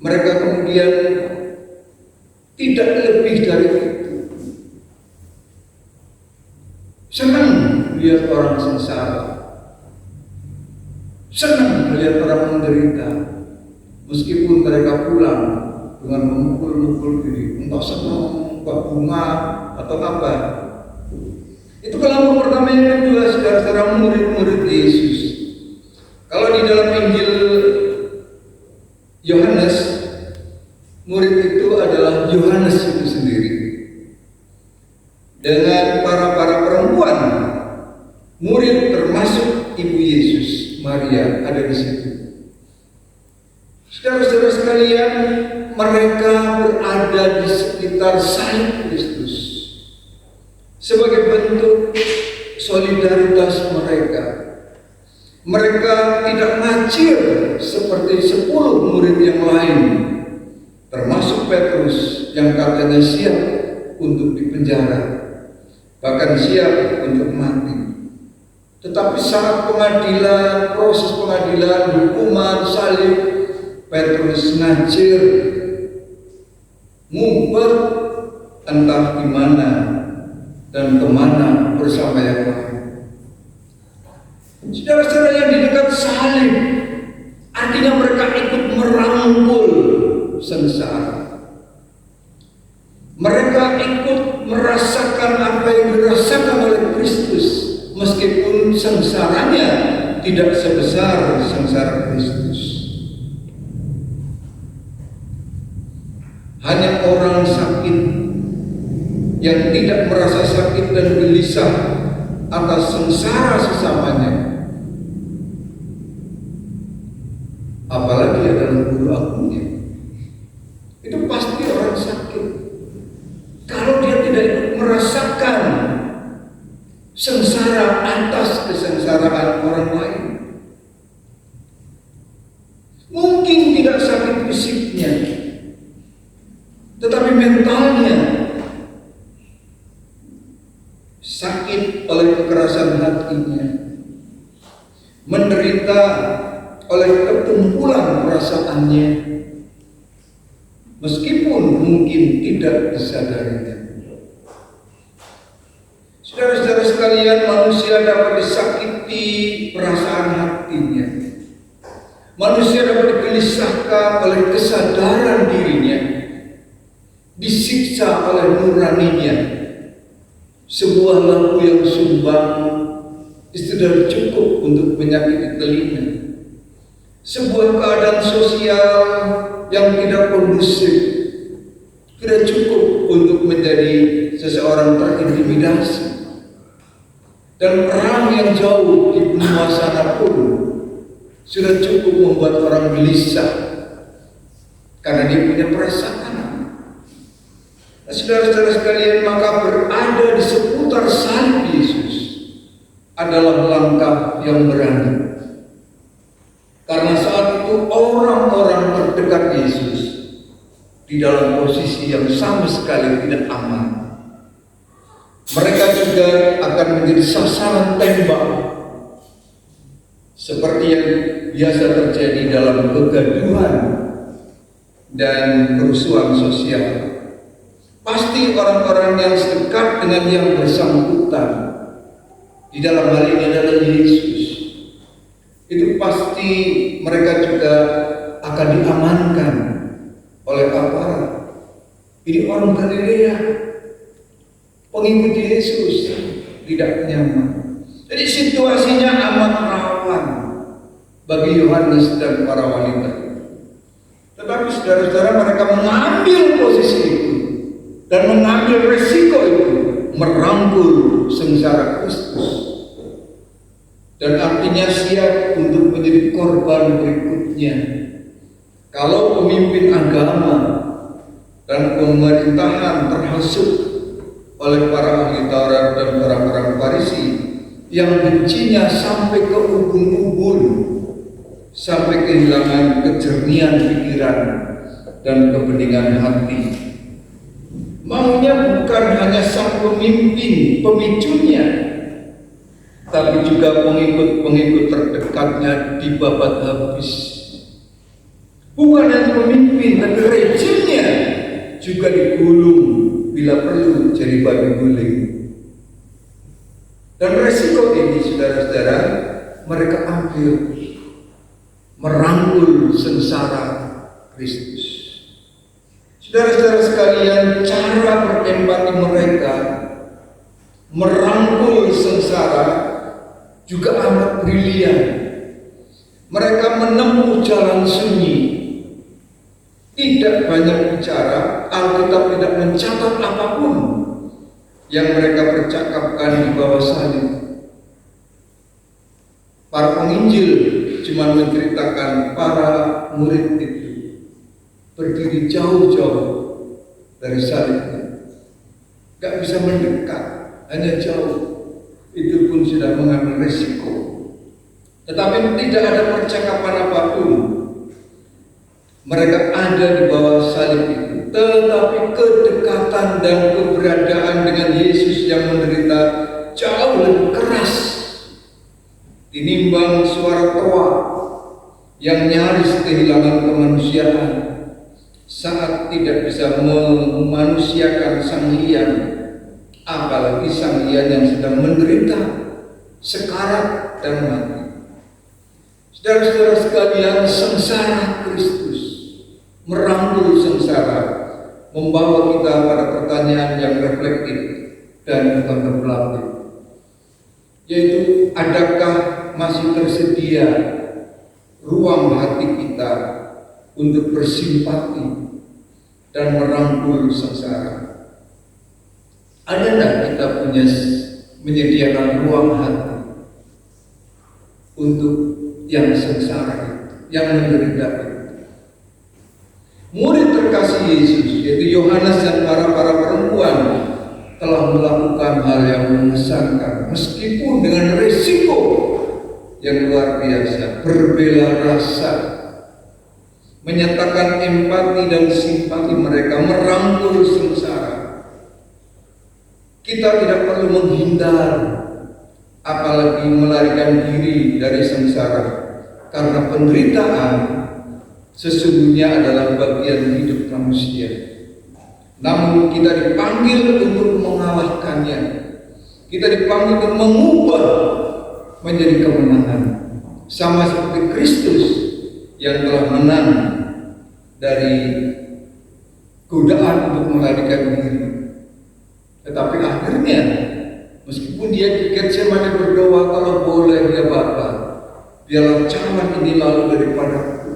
Mereka kemudian tidak lebih dari itu, senang melihat orang sengsara, senang melihat orang menderita, meskipun mereka pulang dengan memukul-mukul diri, entah senang, entah bunga atau apa. Itu kelompok pertama. Yang kedua, saudara-saudara, murid-murid Yesus. Kalau di dalam Injil Yohanes, murid itu adalah Yohanes itu sendiri dengan para perempuan. Murid termasuk ibu Yesus, Maria, ada di situ. Saudara-saudara sekalian, mereka berada di sekitar salib Kristus sebagai bentuk solidaritas mereka. Mereka tidak ngacir seperti 10 murid yang lain, termasuk Petrus yang katanya siap untuk dipenjara, bahkan siap untuk mati. Tetapi saat pengadilan, proses pengadilan, hukuman, salib, Petrus ngacir, ngumpet entah di mana dan kemana bersama yang lain. Saudara-saudara yang di dekat salib, artinya mereka ikut merangkul sengsara. Mereka ikut merasakan apa yang dirasakan oleh Kristus, meskipun sengsaranya tidak sebesar sengsara Kristus. Hanya orang sakit yang tidak merasa sakit dan gelisah atas sengsara sesamanya, apalagi adalah guru agungnya, itu pasti orang sakit. Kalau dia tidak ikut merasakan sengsara atas kesengsaraan orang lain, mungkin tidak sakit fisiknya, tetapi mentalnya sakit oleh kekerasan hatinya, menderita oleh ketumpulan perasaannya, meskipun mungkin tidak disadarinya. Saudara-saudara sekalian, manusia dapat disakiti perasaan hatinya. Manusia dapat digelisahkan oleh kesadaran dirinya, disiksa oleh nuraninya. Sebuah lampu yang sumbang itu sudah cukup untuk menyakiti telinga. Sebuah keadaan sosial yang tidak kondusif tidak cukup untuk menjadi seseorang terintimidasi. Dan perang yang jauh di benua sana pun sudah cukup membuat orang gelisah karena dia punya perasaan. Nah, saudara-saudara sekalian, maka berada di seputar salib Yesus adalah langkah yang berani. Karena saat itu orang-orang terdekat Yesus di dalam posisi yang sama sekali tidak aman. Mereka juga akan menjadi sasaran tembak, seperti yang biasa terjadi dalam kegaduhan dan kerusuhan sosial. Pasti orang-orang yang sedekat dengan yang bersangkutan, di dalam hal ini adalah Yesus, itu pasti mereka juga akan diamankan oleh aparat. Ini orang Galilea, pengikut Yesus, tidak nyaman. Jadi situasinya amat rawan bagi Yohanes dan para wanita. Tetapi saudara-saudara, mereka mengambil posisi itu dan mengambil resiko itu, merangkul sengsara Kristus, dan artinya siap untuk menjadi korban berikutnya. Kalau pemimpin agama dan pemerintahan terhasut oleh para ahli Taurat dan orang-orang Farisi yang bencinya sampai ke ubun-ubun, sampai kehilangan kejernihan pikiran dan kebeningan hati, maunya bukan hanya sang pemimpin, pemicunya, tapi juga pengikut-pengikut terdekatnya dibabat habis. Bukan hanya pemimpin, tapi rejimnya juga digulung bila perlu jadi babi guling. Dan resiko ini, saudara-saudara, mereka ambil, merangkul sengsara Kristus. Saudara-saudara sekalian, cara berempati mereka merangkul sengsara juga amat brilian. Mereka menempuh jalan sunyi, tidak banyak bicara. Alkitab tidak mencatat apapun yang mereka percakapkan di bawah salib. Para penginjil cuma menceritakan para murid itu. berdiri jauh-jauh dari salibnya. Gak bisa mendekat, hanya jauh. Itu pun sudah mengambil resiko. Tetapi tidak ada percakapan apapun. Mereka ada di bawah salib itu, tetapi kedekatan dan keberadaan dengan Yesus yang menderita jauh lebih keras tinimbang suara toa yang nyaris kehilangan kemanusiaan saat tidak bisa memanusiakan sang lian, apalagi sang lian yang sedang menderita sekarat dan mati. Saudara-saudara sekalian, sengsara Kristus merangkul sengsara, membawa kita pada pertanyaan yang reflektif dan kontemplatif, yaitu adakah masih tersedia ruang hati kita untuk bersimpati dan merangkul sengsara? Ada tidak kita punya menyediakan ruang hati untuk yang sengsara, yang menderita itu? Murid terkasih Yesus, yaitu Yohanes dan para perempuan, telah melakukan hal yang mengesankan, meskipun dengan resiko yang luar biasa, berbela rasa, menyatakan empati dan simpati mereka, merangkul sengsara. Kita tidak perlu menghindar, apalagi melarikan diri dari sengsara, karena penderitaan sesungguhnya adalah bagian hidup manusia. Namun kita dipanggil untuk mengalahkannya. Kita dipanggil untuk mengubah menjadi kemenangan, sama seperti Kristus yang telah menang dari godaan untuk melarikan diri. Tetapi akhirnya, meskipun dia di Getsemani berdoa, kalau boleh ya Bapa, biarlah cawan ini lalu daripadaku,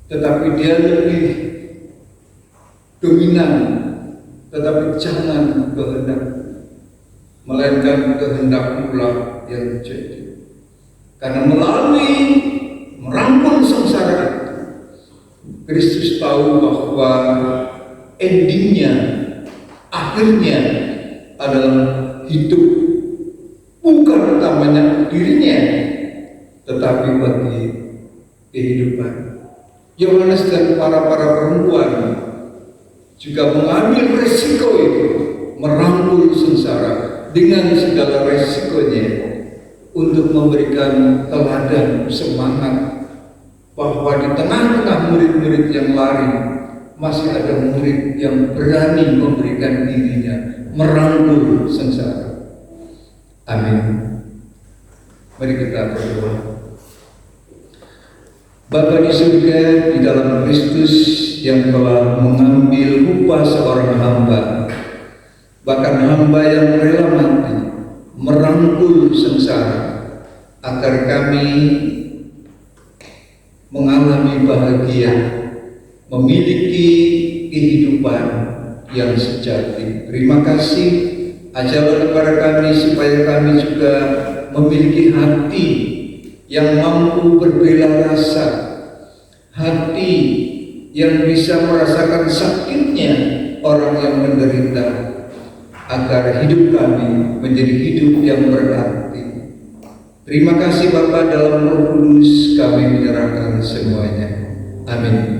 tetapi dia lebih dominan, tetapi jangan kehendak, melainkan kehendak pula yang jadi. Karena melalui merangkul sengsara itu, Kristus tahu bahwa endingnya, akhirnya adalah hidup, bukan utamanya dirinya, tetapi bagi kehidupan. Yohanes dan para perempuan juga mengambil resiko itu, merangkul sengsara dengan segala resikonya, untuk memberikan teladan semangat bahwa di tengah-tengah murid-murid yang lari, masih ada murid yang berani memberikan dirinya, merangkul sengsara. Amin. Mari kita berdoa. Bapa di surga, di dalam Kristus yang telah mengambil upah seorang hamba, bahkan hamba yang rela mati, merangkul sengsara, agar kami mengalami bahagia, memiliki kehidupan yang sejati. Terima kasih, ajarlah kepada kami supaya kami juga memiliki hati yang mampu berbela rasa, hati yang bisa merasakan sakitnya orang yang menderita, agar hidup kami menjadi hidup yang berarti. Terima kasih Bapa, dalam Roh Kudus kami menyerahkan semuanya. Amin.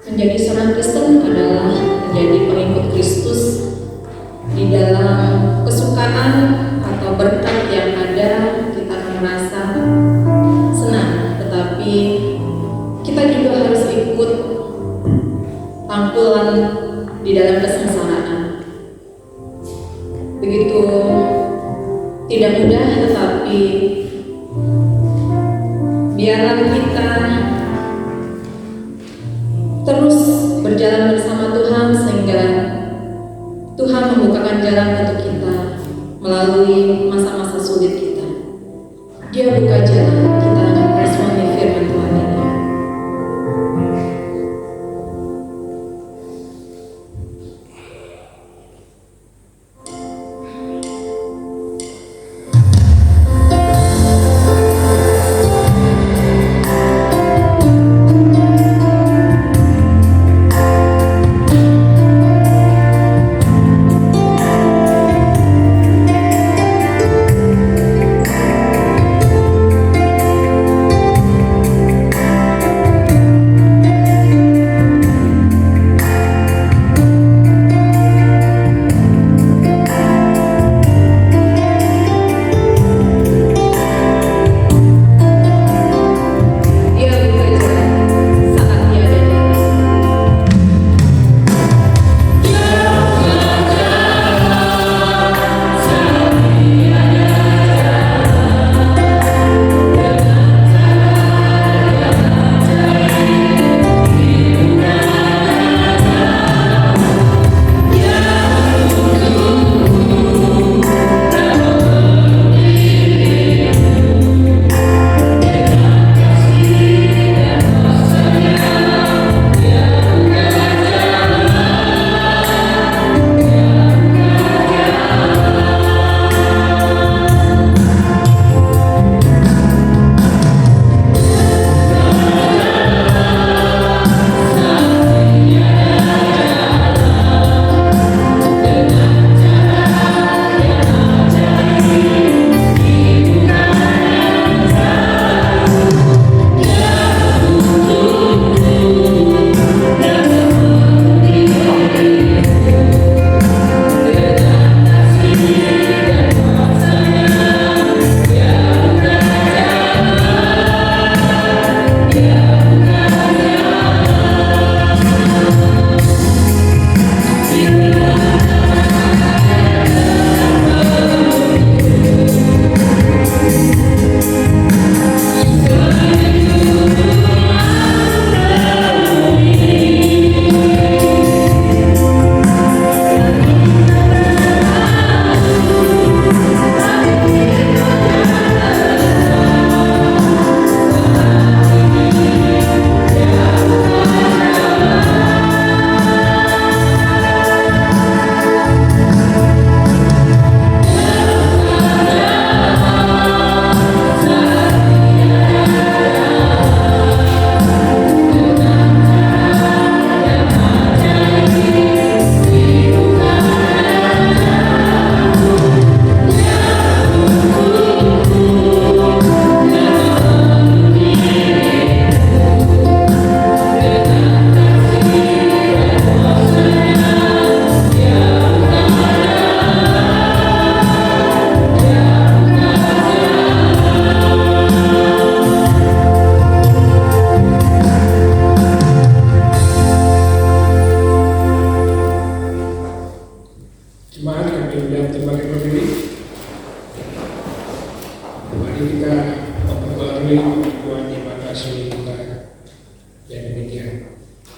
Menjadi seorang Kristen adalah menjadi pengikut Kristus di dalam kesukaan atau berkat yang ada. Kita akan merasa senang, tetapi kita juga harus ikut tangkulan di dalam kesengsaraan. Begitu tidak mudah, tetapi biarlah kita terus berjalan bersama Tuhan, sehingga Tuhan membukakan jalan untuk kita melalui masa-masa sulit kita. Dia buka jalan, kita akan responi firman Tuhan ini.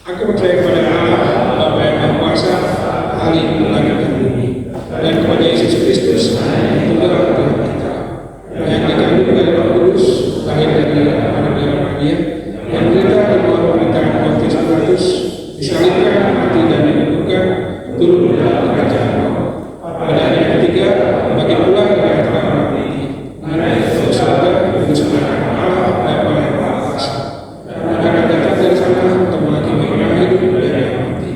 Aku percaya kepada Allah, Bapa yang Maha Kuasa, ahli langit dan bumi, dan kepada Yesus Kristus, Tunggal Tuhan kita, yang dikandung dari Roh Kudus, lahir dari Maria, yang menderita di bawah pemerintahan Pontius Pilatus, disalibkan, mati dan dikuburkan, turun dari kerajaan Allah. Pada hari yang ketiga, bagi pulang dari antara orang mati, naik ke surga, di sebelah Allah, Bapa yang Maha Kuasa. Akan datang dari sana untuk menghakimi orang hidup dan yang mati.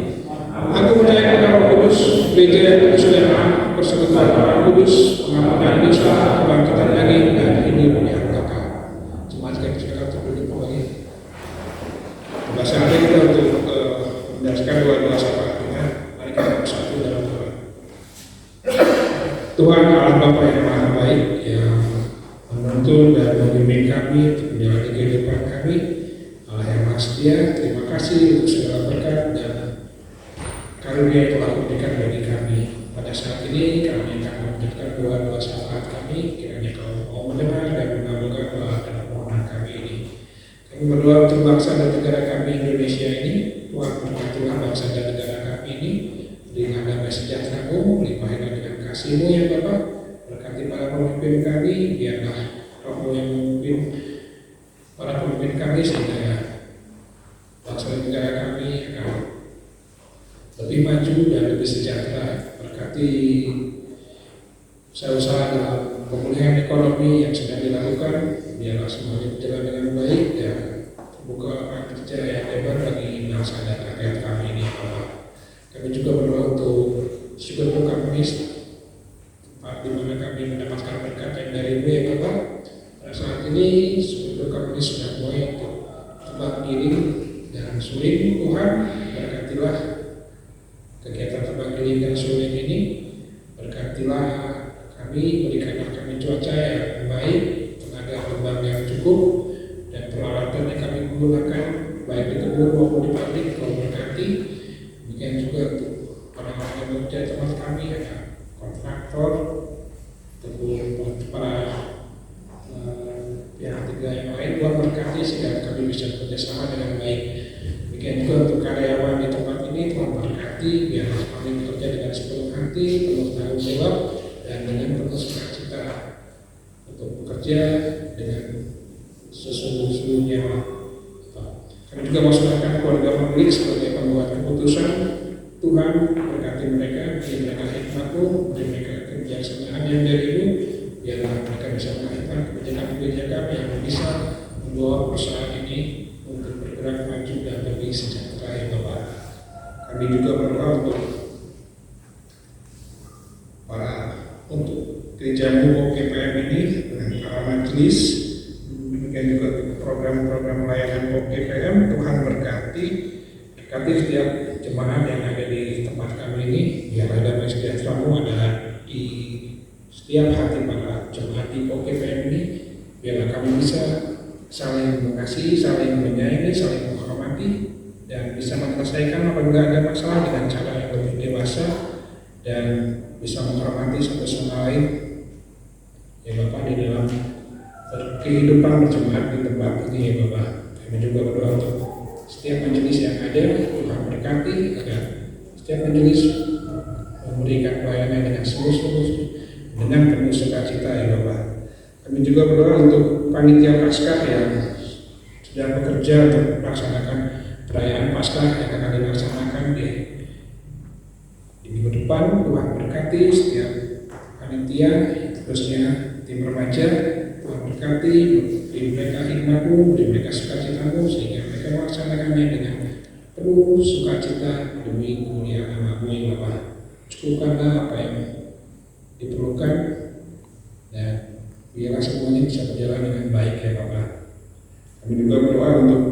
Aku percaya kepada Roh Kudus, gereja yang kudus dan persekutuan orang kudus, pengampunan dosa, kebangkitan dari dan hidup yang kekal. Jemaat sekalian silakan terduduk kembali. Bahasa kita untuk mendasarkan doa-doa syafaat kita. Mari kita bersatu dalam doa. Tuhan Allah Bapa yang Maha Baik, yang menuntun dan membimbing kami untuk menjalani kehidupan kami, Allah yang Maha Setia, terima kasih untuk segala berkat dan karunia yang telah diberikan bagi kami. Pada saat ini kami akan melanjutkan doa-doa syafaat kami, kiranya Kau mau mendengar dan mengabulkan doa dan permohonan kami ini. Kami berdoa untuk bangsa dan negara kami Indonesia ini. Tuhan berkatilah bangsa dan negara kami ini, berilah damai sejahtera-Mu, limpahilah dengan kasih-Mu ya Bapa. Berkati para pemimpin kami, biarlah Roh-Mu yang memimpin para pemimpin kami sehingga bangsa dan negara kami akan lebih maju dan lebih sejahtera. Berkati usaha-usaha dalam pemulihan ekonomi yang sedang dilakukan, biarlah semuanya berjalan dengan baik dan terbuka lapangan kerja yang lebar bagi bangsa dan rakyat kami ini Bapak. Kami juga berdoa untuk Sugar Kamis, tempat di mana kami mendapatkan berkat yang dari-Mu ya Bapak. Pada saat ini Sugar Kamis sudah mulai untuk terbang giring dan suling. Tuhan berkatilah kegiatan terbang giring dan suling ini. Berkatilah kami, berikanlah kami cuaca yang baik, tenaga terbang yang cukup, dan peralatan yang kami gunakan baik di kebun maupun di pabrik. Kau berkati. Demikian juga untuk orang-orang yang bekerja di tempat kami, ada kontraktor, ataupun para pihak ketiga yang lain. Tuhan berkati sehingga kami bisa bekerjasama dengan baik. Demikian juga untuk karyawan di tempat ini, Tuhan berkati biarlah kami bekerja dengan sepenuh hati, penuh tanggung jawab, dan dengan penuh sukacita untuk bekerja dengan sesungguh-sungguhnya. Kami juga maksudkan keluarga pemilik sebagai pembuat keputusan. Tuhan berkati mereka, beri mereka hikmat-Mu, beri mereka kebijaksanaan yang dari-Mu, biarlah mereka bisa melakukan kebijakan-kebijakan yang bisa membawa perusahaan ini untuk bergerak maju dan lebih sejahtera ya Bapak. Kami juga berdoa untuk gereja-Mu OKPM ini dengan para majelis, demikian juga program-program pelayanan OKPM. Tuhan berkati setiap jemaat yang ada di tempat kami ini, biar damai sejahtera-Mu ada di setiap hati para jemaat di OKPM ini, biarlah kami bisa saling mengasihi, saling menyayangi, saling menghormati, dan bisa menyelesaikan apabila ada masalah dengan cara yang lebih dewasa dan bisa menghormati satu sama lain ya Bapak di dalam kehidupan berjemaat di tempat ini ya Bapak. Kami juga berdoa untuk setiap majelis yang ada, Tuhan berkati agar setiap majelis memberikan pelayanan dengan sungguh-sungguh dengan penuh sukacita ya Bapak. Kami juga berdoa untuk panitia Paskah yang sedang bekerja untuk melaksanakan perayaan Paskah yang akan dilaksanakan di minggu depan. Tuhan berkati setiap panitia, terusnya tim remaja. Tuhan berkati, beri mereka hikmat-Mu, beri mereka sukacita-Mu, sehingga mereka melaksanakannya dengan penuh sukacita demi kemuliaan nama-Mu ya Bapa. Cukupkanlah apa yang diperlukan dan biarlah semuanya bisa berjalan dengan baik ya Bapa. Kami juga berdoa untuk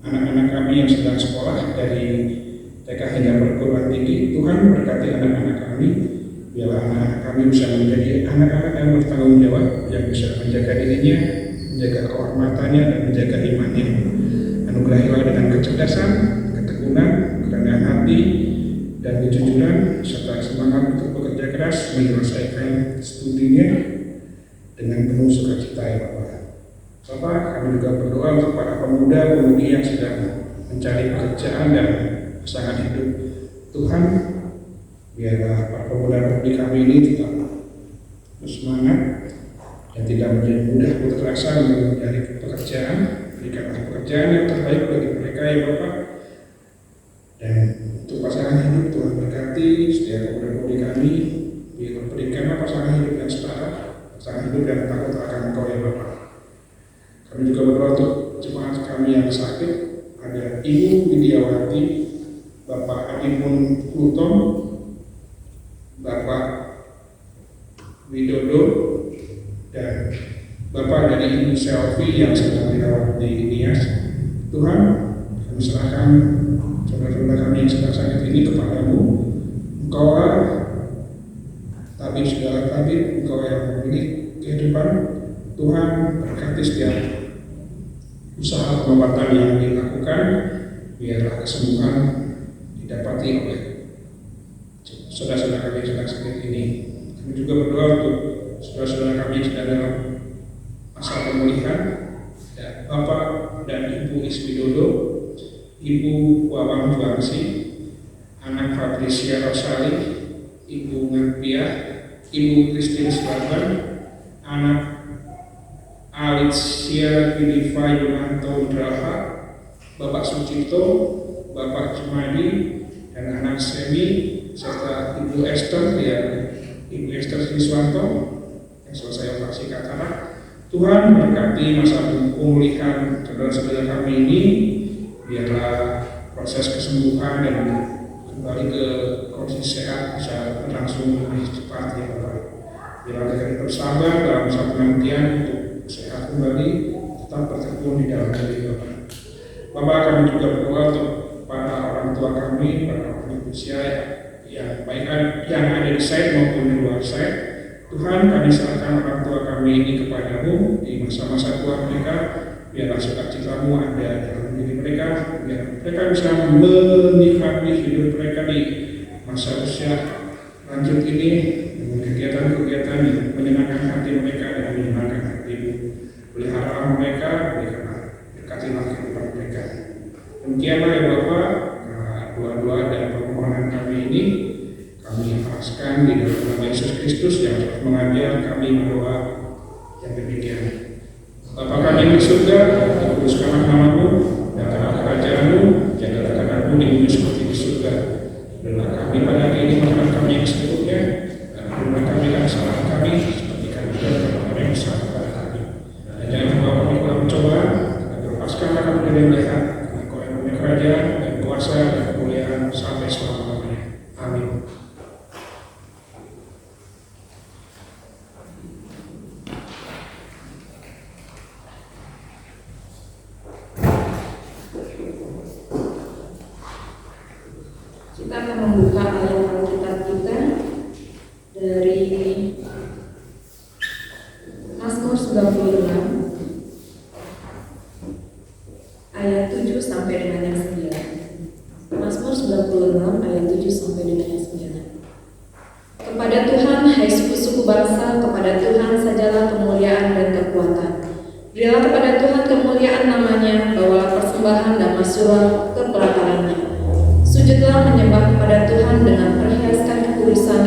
anak-anak kami yang sedang sekolah dari TK hingga perguruan tinggi. Tuhan berkati anak-anak kami, biarlah anak-anak kami bisa menjadi anak-anak yang bertanggung jawab, yang bisa menjaga dirinya, menjaga kehormatannya, dan menjaga imannya. Anugerahilah dengan kecerdasan, ketekunan, kerendahan hati, dan kejujuran, serta semangat untuk bekerja keras menyelesaikan studinya dengan penuh sukacita ya Bapak. Bapak, kami juga berdoa untuk para pemuda-pemudi yang sedang mencari pekerjaan dan pasangan hidup. Tuhan, biarlah para pemuda-pemudi kami ini tetap bersemangat dan tidak menjadi mudah putus asa untuk mencari pekerjaan. Berikanlah pekerjaan yang terbaik bagi mereka ya Bapak. Dan untuk pasangan hidup, Tuhan berkati setiap pemuda-pemudi kami. Berikanlah pasangan hidup yang setara, pasangan hidup yang takut akan Engkau ya Bapak. Kami juga berdoa untuk jemaat kami yang sakit, ada Ibu Widiawati, Bapak Adimun Pluton, Bapak Widodo, dan Bapak dari Ibu Selvi yang sedang dirawat di Nias. Tuhan, kami serahkan saudara-saudara kami yang sedang sakit ini kepadamu. Engkau tabib segala tabib, Engkau yang memilih kehidupan. Tuhan, berkati setiap usaha pengobatan yang dilakukan, biarlah kesembuhan didapati oleh saudara-saudara kami yang sedang sakit ini. Kami juga berdoa untuk saudara-saudara kami yang sedang dalam masa pemulihan, dan Bapak dan Ibu Iswidodo, Ibu Wawang Juangsi, anak Patricia Rosali, Ibu Nganpiah, Ibu Christine Slaban, anak Alicia Pilifa Yunanto Draha, Bapak Sucipto, Bapak Jumadi, dan anak Semi, serta Ibu Esther Siswanto yang selesai operasi katarak. Tuhan berkati masa pemulihan saudara-saudara kami ini, biarlah proses kesembuhan dan kembali ke kondisi sehat bisa berlangsung lebih cepat ya Bapak. Biarlah mereka bersabar dalam masa penantian untuk sehat kembali, tetap bertekun di dalam diri Bapak. Bapak, kami juga berdoa untuk para orang tua kami, para orang usia yang baik yang ada di site maupun di luar site. Tuhan, kami serahkan orang tua kami ini kepadamu di masa-masa tua mereka. Biarlah sukacitamu ada dalam diri mereka, biar mereka bisa menikmati hidup mereka di masa usia lanjut ini dengan kegiatan-kegiatan yang menyenangkan hati mereka dan menyenangkan hatimu. Pelihara mereka, berkatilah kehidupan mereka. Demikianlah ya Bapak, doa-doa dan permohonan kami ini kami ikhlaskan di dalam nama Yesus Kristus yang telah mengajar kami berdoa yang demikian. Bapa kami di surga, dikuduskanlah namamu, datanglah kerajaanmu, jadilah kehendakmu di bumi seperti di surga. Berilah kami pada hari ini makanan kami yang secukupnya, dan ampunilah kami kesalahan kami, seperti kami juga kepada yang bersalah kepada kami. Dan jangan membawa kami ke dalam pencobaan, dan lepaskanlah kami dari yang jahat, karena Kau yang punya kerajaan dan kuasa dan kemuliaan sampai selama-lamanya. Amin. Kita akan membuka ayat Alkitab kita dari Mazmur 96 ayat 7 sampai dengan yang 9. Mazmur 96 ayat 7 sampai dengan yang 9. Kepada Tuhan, hai suku-suku bangsa, kepada Tuhan sajalah kemuliaan dan kekuatan. Berilah kepada Tuhan kemuliaan namanya, bawalah persembahan dan masyurah ke pelatarannya. Sujudlah menyembah kepada Tuhan dengan perhiaskan kekudusan,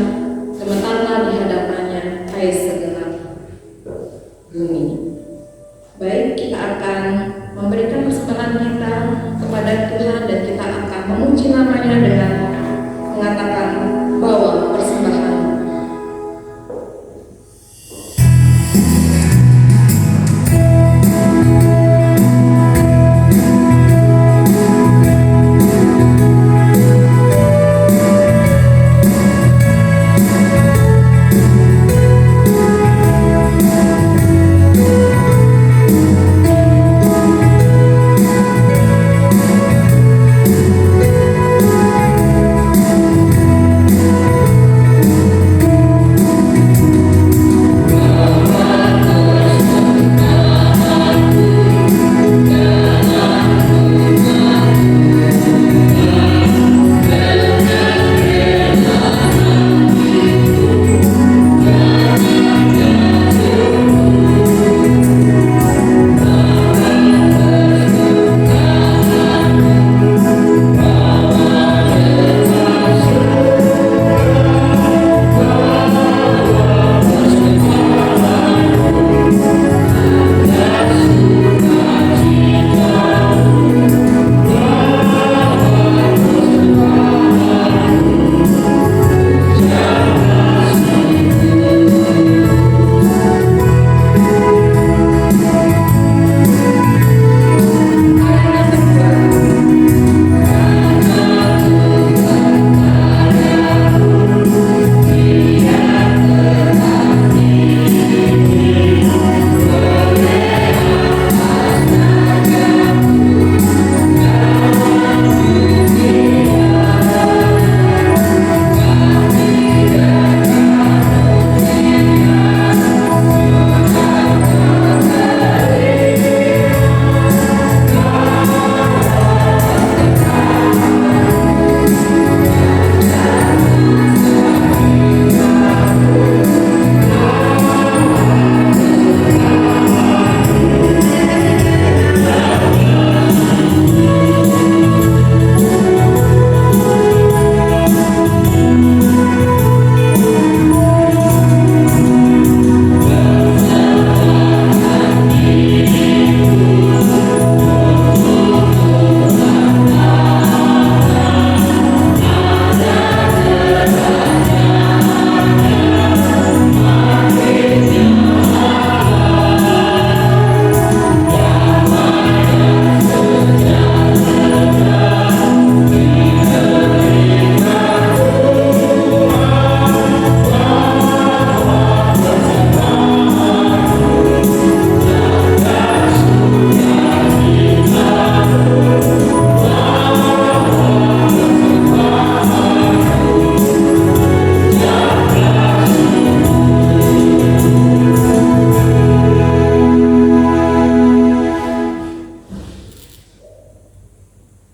gemetarlah di hadapannya, hai segenap bumi. Baik, kita akan memberikan persembahan kita kepada Tuhan dan kita akan memuji namanya dengan mengatakan bawa persembahan.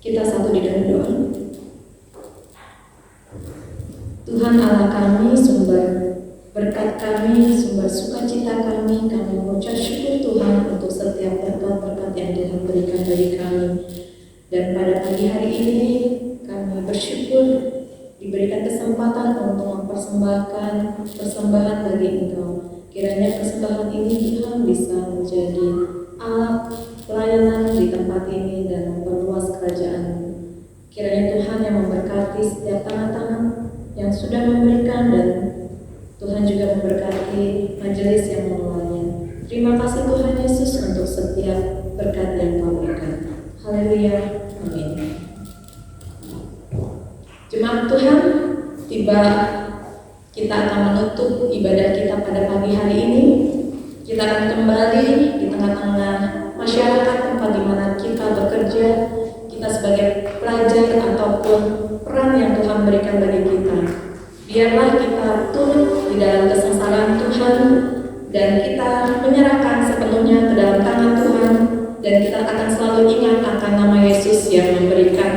Kita satu di dalam doa. Tuhan Allah kami, sumber berkat kami, sumber sukacita kami mengucap syukur Tuhan untuk setiap berkat-berkat yang Tuhan berikan bagi kami. Dan pada pagi hari ini kami bersyukur diberikan kesempatan untuk mempersembahkan persembahan bagi Engkau. Kiranya persembahan ini Tuhan bisa menjadi alat pelayanan di tempat ini dan memperluas kerajaan-Mu. Kiranya Tuhan yang memberkati setiap tangan-tangan yang sudah memberikan, dan Tuhan juga memberkati majelis yang mengelolanya. Terima kasih Tuhan Yesus untuk setiap berkat yang Kau berikan. Haleluya. Amin. Jemaat Tuhan, tiba kita akan menutup ibadah kita pada pagi hari ini. Kita akan kembali di tengah-tengah masyarakat tempat di mana kita bekerja, kita sebagai pelajar ataupun peran yang Tuhan berikan bagi kita. Biarlah kita turut di dalam kesengsaraan Tuhan dan kita menyerahkan sepenuhnya ke dalam tangan Tuhan, dan kita akan selalu ingat akan nama Yesus yang memberikan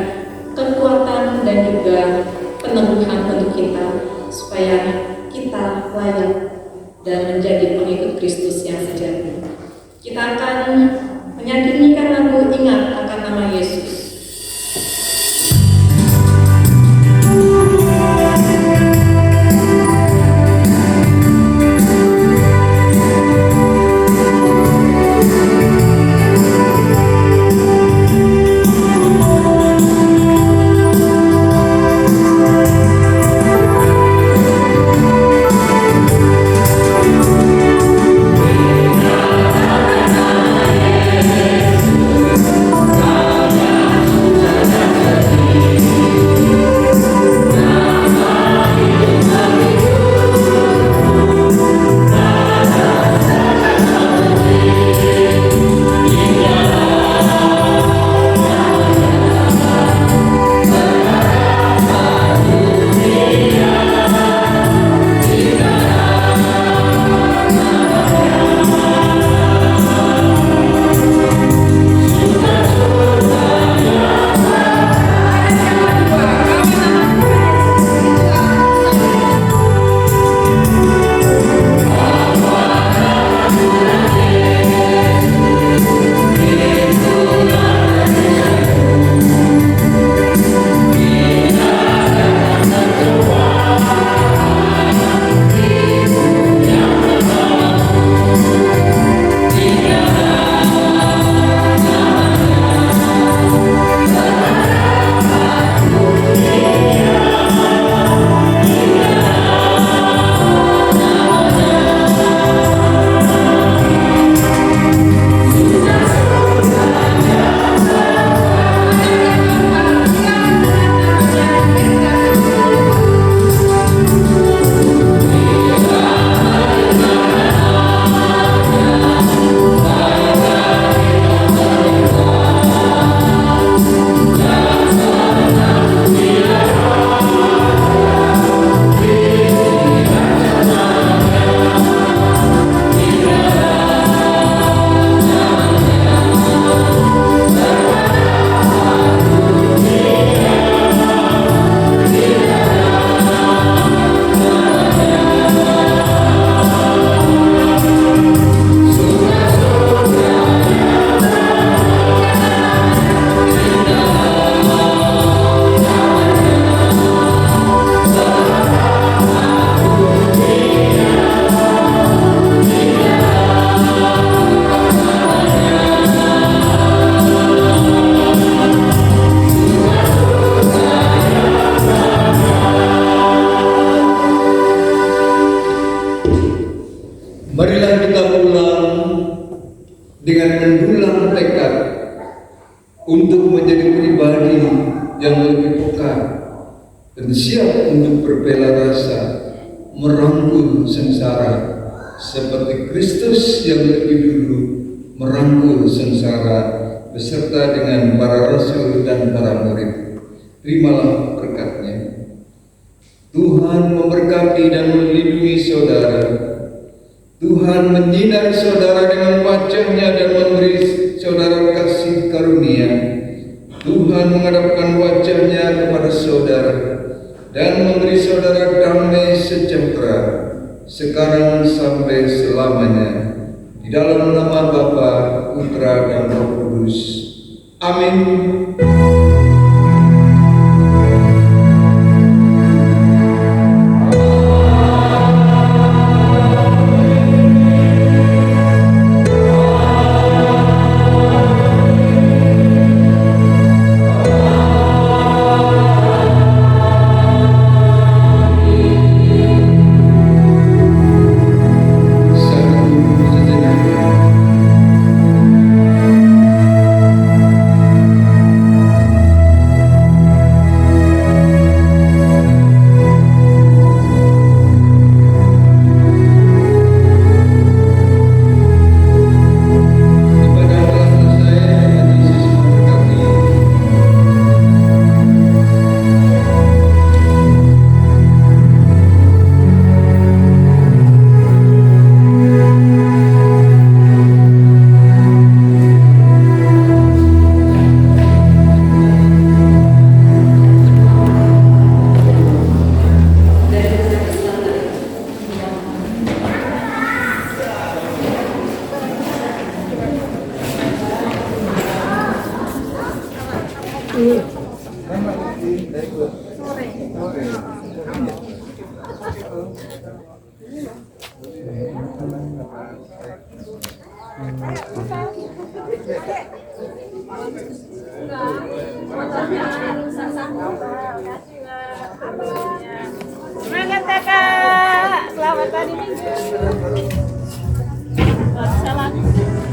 kekuatan dan juga peneguhan untuk kita supaya kita layak dan menjadi pengikut Kristus yang sejati. Kita akan menyanyikan lagu Ingat Akan Nama Yesus. Marilah kita ulang dengan mendulang tekad untuk menjadi pribadi yang lebih peka dan siap untuk berbela rasa, merangkul sengsara seperti Kristus yang lebih dulu merangkul sengsara beserta dengan para rasul dan para murid. Terimalah berkat-Nya. Tuhan memberkati dan melindungi saudara. Tuhan menyinari saudara dengan wajah-Nya dan memberi saudara kasih karunia. Tuhan menghadapkan wajahnya kepada saudara dan memberi saudara damai sejahtera sekarang sampai selamanya. Di dalam nama Bapa, Putra dan Roh Kudus. Amin. Semangat kakak, selamat hari Minggu. Salam.